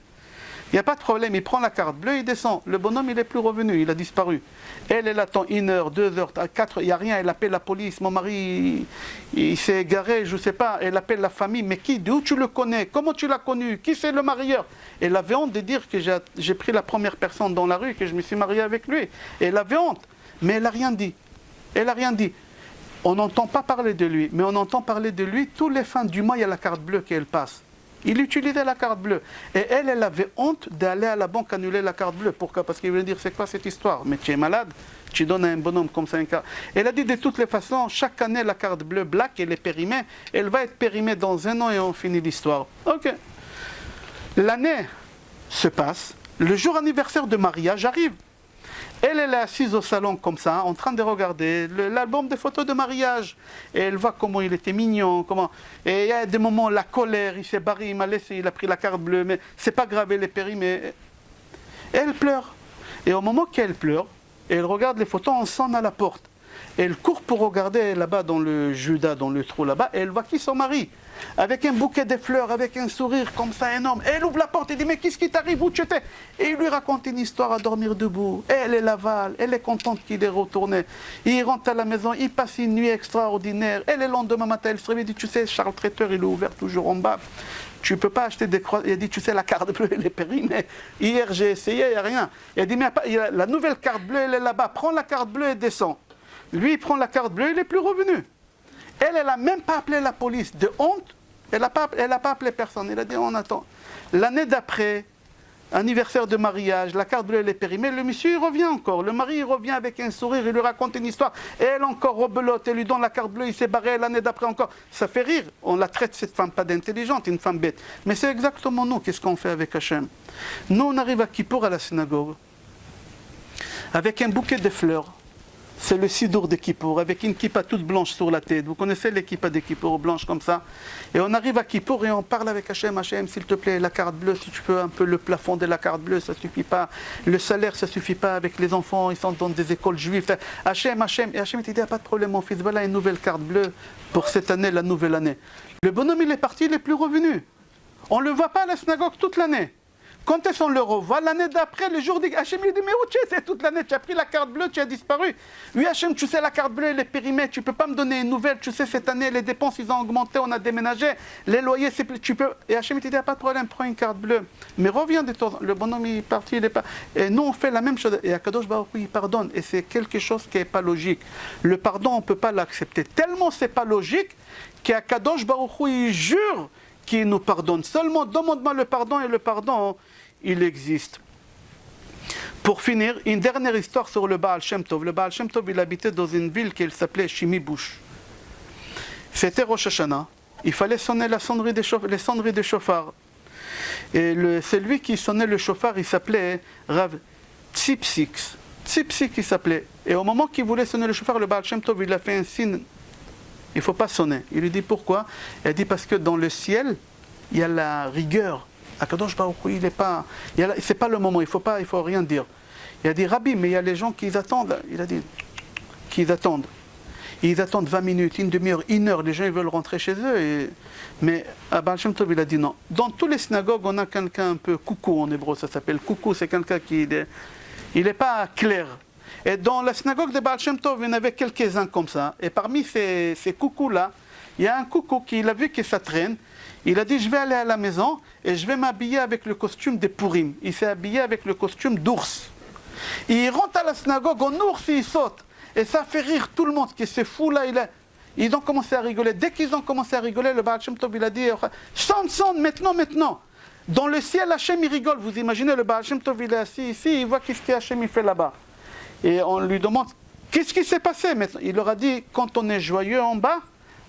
Il n'y a pas de problème, il prend la carte bleue, il descend. Le bonhomme, il n'est plus revenu, il a disparu. Elle attend 1 heure, 2 heures, 4, il n'y a rien, elle appelle la police. Mon mari, il s'est égaré, je ne sais pas. Elle appelle la famille, mais qui, d'où tu le connais? Comment tu l'as connu? Qui c'est le marieur? Elle avait honte de dire que j'ai pris la première personne dans la rue, que je me suis marié avec lui. Elle avait honte, mais elle n'a rien dit. On n'entend pas parler de lui, mais on entend parler de lui. Tous les fins du mois, il y a la carte bleue qu'elle passe. Il utilisait la carte bleue. Et elle avait honte d'aller à la banque annuler la carte bleue. Pourquoi? Parce qu'il voulait dire, c'est quoi cette histoire? Mais tu es malade, tu donnes à un bonhomme comme ça une carte. Elle a dit, de toutes les façons, chaque année, la carte bleue black, elle est périmée. Elle va être périmée dans 1 an et on finit l'histoire. Ok. L'année se passe. Le jour anniversaire de mariage arrive. Elle est assise au salon comme ça, en train de regarder l'album de photos de mariage. Et elle voit comment il était mignon, Et il y a des moments, la colère, il s'est barré, il m'a laissé, il a pris la carte bleue, mais c'est pas grave, elle est périmée. Elle pleure. Et au moment qu'elle pleure, elle regarde les photos, on sonne à la porte. Elle court pour regarder là-bas dans le Judas, dans le trou là-bas, et elle voit qui son mari. Avec un bouquet de fleurs, avec un sourire comme ça énorme. Et elle ouvre la porte et dit, mais qu'est-ce qui t'arrive, où tu étais? Et il lui raconte une histoire à dormir debout. Et elle est l'avale, elle est contente qu'il est retourné. Il rentre à la maison, il passe une nuit extraordinaire. Et le lendemain matin, elle se réveille et dit, tu sais, Charles Traiteur, il est ouvert toujours en bas. Tu ne peux pas acheter des croix. Il a dit, tu sais, la carte bleue, elle est périmée. Hier, j'ai essayé, il n'y a rien. Il a dit, mais la nouvelle carte bleue, elle est là-bas. Prends la carte bleue et descends. Lui, il prend la carte bleue, il n'est plus revenu. Elle n'a même pas appelé la police. De honte, elle n'a pas appelé personne. Elle a dit, on attend. L'année d'après, anniversaire de mariage, la carte bleue, elle est périmée. Le monsieur, il revient encore. Le mari, il revient avec un sourire, il lui raconte une histoire. Et elle encore rebelote, elle lui donne la carte bleue, il s'est barré l'année d'après encore. Ça fait rire. On la traite, cette femme, pas d'intelligente, une femme bête. Mais c'est exactement nous, qu'est-ce qu'on fait avec Hachem. Nous, on arrive à Kippour, à la synagogue, avec un bouquet de fleurs. C'est le sidour de Kippour, avec une kippa toute blanche sur la tête. Vous connaissez les kippas de Kippour blanches comme ça? Et on arrive à Kippour et on parle avec Hachem. Hachem, s'il te plaît, la carte bleue, si tu peux, un peu le plafond de la carte bleue, ça ne suffit pas. Le salaire, ça ne suffit pas avec les enfants, ils sont dans des écoles juives. Hachem, Hachem. Et Hachem te dit, pas de problème, mon fils, voilà une nouvelle carte bleue pour cette année, la nouvelle année. Le bonhomme, il est parti, il n'est plus revenu. On ne le voit pas à la synagogue toute l'année. Quand est-ce qu'on le revoit? L'année d'après, le jour dit, Hachem lui dit, mais où tu es toute l'année? Tu as pris la carte bleue, tu as disparu. Oui, Hachem, tu sais, la carte bleue, elle est périmée, tu ne peux pas me donner une nouvelle. Tu sais, cette année, les dépenses, ils ont augmenté, on a déménagé. Les loyers, c'est plus, tu peux. Et Hachem te dit, pas de problème, prends une carte bleue. Mais reviens de temps. Le bonhomme, il est parti, il est pas. Et nous, on fait la même chose. Et Akadosh Baruch Hu, il pardonne. Et c'est quelque chose qui n'est pas logique. Le pardon, on ne peut pas l'accepter. Tellement c'est pas logique qu'Akadosh Baruch Hu, il jure qu'il nous pardonne. Seulement, demande-moi le pardon et le pardon, il existe. Pour finir, une dernière histoire sur le Baal Shem Tov. Le Baal Shem Tov, il habitait dans une ville qui s'appelait Shimibush. C'était Rosh Hashanah. Il fallait sonner les sonneries de chauffard. Et celui qui sonnait le chauffard, il s'appelait Rav Tzipsik. Tzipsik, il s'appelait. Et au moment qu'il voulait sonner le chauffard, le Baal Shem Tov, il a fait un signe. Il ne faut pas sonner. Il lui dit pourquoi? Il a dit parce que dans le ciel, il y a la rigueur. Akadosh Baruch Hu, il n'est pas, c'est pas le moment, il faut rien dire. Il a dit, Rabbi, mais il y a les gens qui attendent. Il a dit, qu'ils attendent. Ils attendent 20 minutes, une demi-heure, une heure, les gens ils veulent rentrer chez eux. Mais Baal Shem Tov, il a dit non. Dans toutes les synagogues, on a quelqu'un un peu coucou en hébreu, ça s'appelle coucou, c'est quelqu'un qui il n'est pas clair. Et dans la synagogue de Baal Shem Tov, il y en avait quelques-uns comme ça. Et parmi ces coucous-là, il y a un coucou qui a vu que ça traîne. Il a dit, je vais aller à la maison et je vais m'habiller avec le costume de Purim. Il s'est habillé avec le costume d'ours. Il rentre à la synagogue en ours et il saute. Et ça fait rire tout le monde, que c'est fou là. Ils ont commencé à rigoler. Dès qu'ils ont commencé à rigoler, le Baal Shem Tov, il a dit, sonne, maintenant. Dans le ciel, Hachem, il rigole. Vous imaginez, le Baal Shem Tov, il est assis ici, il voit qu'est-ce que Hachem, il fait là-bas. Et on lui demande, qu'est-ce qui s'est passé maintenant? Il leur a dit, quand on est joyeux en bas,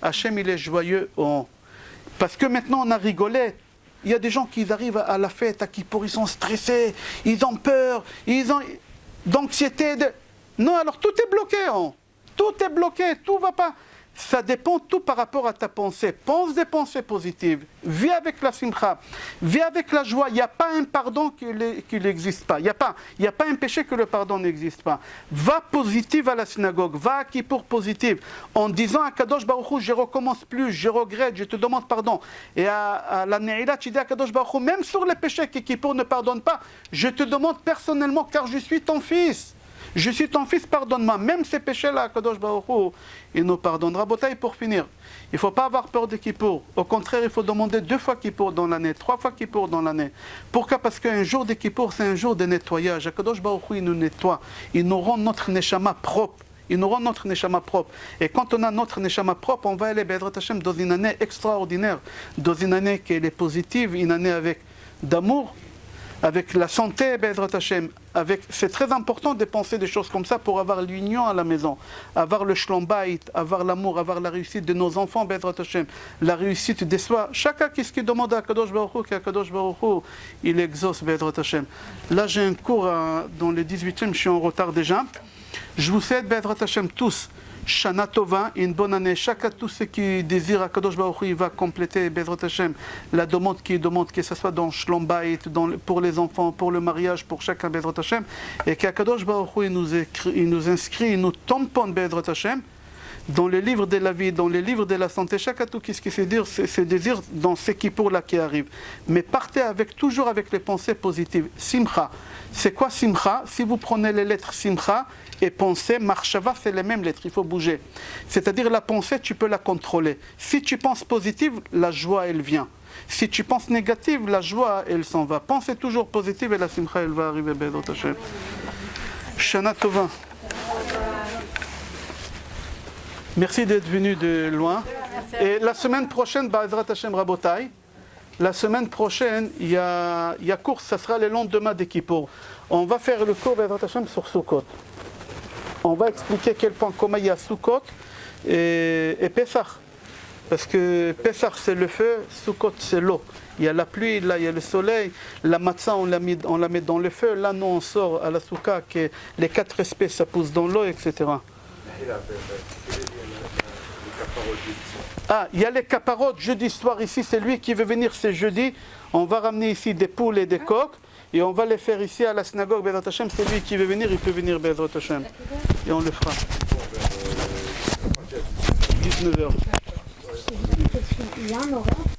Hachem, il est joyeux en haut. Parce que maintenant on a rigolé. Il y a des gens qui arrivent à la fête à Kippour, ils sont stressés, ils ont peur, ils ont d'anxiété. Non, alors tout est bloqué. Tout est bloqué, tout va pas. Ça dépend tout par rapport à ta pensée. Pense des pensées positives. Vis avec la simcha. Vis avec la joie. Il n'y a pas un pardon qui n'existe pas. Il n'y a pas un péché que le pardon n'existe pas. Va positive à la synagogue. Va à Kippour positive. En disant à Kadosh Baruch Hu, je ne recommence plus, je regrette, je te demande pardon. Et à la Neila, tu dis à Kadosh Baruch Hu, même sur les péchés que Kippour ne pardonne pas, je te demande personnellement, car je suis ton fils. Je suis ton fils, pardonne-moi. Même ces péchés-là, Kadosh Baruch Hu, il nous pardonnera. Botaï, pour finir, il ne faut pas avoir peur de Kippour. Au contraire, il faut demander 2 fois Kippour dans l'année, 3 fois Kippour dans l'année. Pourquoi? Parce qu'un jour de Kippour, c'est un jour de nettoyage. Kadosh Baruch Hu, il nous nettoie. Il nous rend notre neshama propre. Il nous rend notre neshama propre. Et quand on a notre neshama propre, on va aller, Be'ezrat Hashem, dans une année extraordinaire, dans une année qui est positive, une année avec d'amour, avec la santé, Be'ezrat Hashem. C'est très important de penser des choses comme ça pour avoir l'union à la maison, avoir le shlom bayit, avoir l'amour, avoir la réussite de nos enfants, Be'ezrat Hashem, la réussite de soi. Chacun qu'est-ce qu'il demande à Kadosh Baruch Hu, qu'Akadosh Baruch Hu, il exauce, Be'ezrat Hashem. Là, j'ai un cours dans le 18e, je suis en retard déjà. Je vous souhaite, Be'ezrat Hashem, tous, Shana Tova, une bonne année. Chaque à tous ceux qui désirent, Akadosh Baruch Hu, il va compléter Bezrat Hashem, la demande, que ce soit dans Shlom Bayit, pour les enfants, pour le mariage, pour chacun Bezrat Hashem, et qu'Akadosh Baruch Hu, il nous inscrit, il nous tamponne Bezrat Hashem, dans les livres de la vie, dans les livres de la santé, chaque atout, qu'est-ce qui se désire dans ce qui pour là qui arrive. Mais partez toujours avec les pensées positives. Simcha. C'est quoi Simcha? Si vous prenez les lettres Simcha et pensée, Marshava, c'est les mêmes lettres, il faut bouger. C'est-à-dire la pensée, tu peux la contrôler. Si tu penses positive, la joie, elle vient. Si tu penses négative, la joie, elle s'en va. Pensez toujours positive et la Simcha, elle va arriver. Bezrat Hashem. Shana Tova. Merci d'être venu de loin. Et la semaine prochaine, Ba'ezrat Hashem Rabotai, la semaine prochaine, il y a course, ça sera le lendemain des Kippour. On va faire le cours Ba'ezrat Hashem sur Sukkot. On va expliquer quel point commun il y a Sukkot et Pesach. Parce que Pesach c'est le feu, Sukkot c'est l'eau. Il y a la pluie, là il y a le soleil, la matzah on la met dans le feu, là nous on sort à la Soukha que les 4 espèces ça pousse dans l'eau, etc. Ah, il y a les caparotes jeudi soir ici, c'est lui qui veut venir, c'est jeudi. On va ramener ici des poules et des coqs et on va les faire ici à la synagogue Bezrat Hashem, c'est lui qui veut venir, il peut venir Bezrat Hashem. Et on le fera. 19h. Il y a un horaire.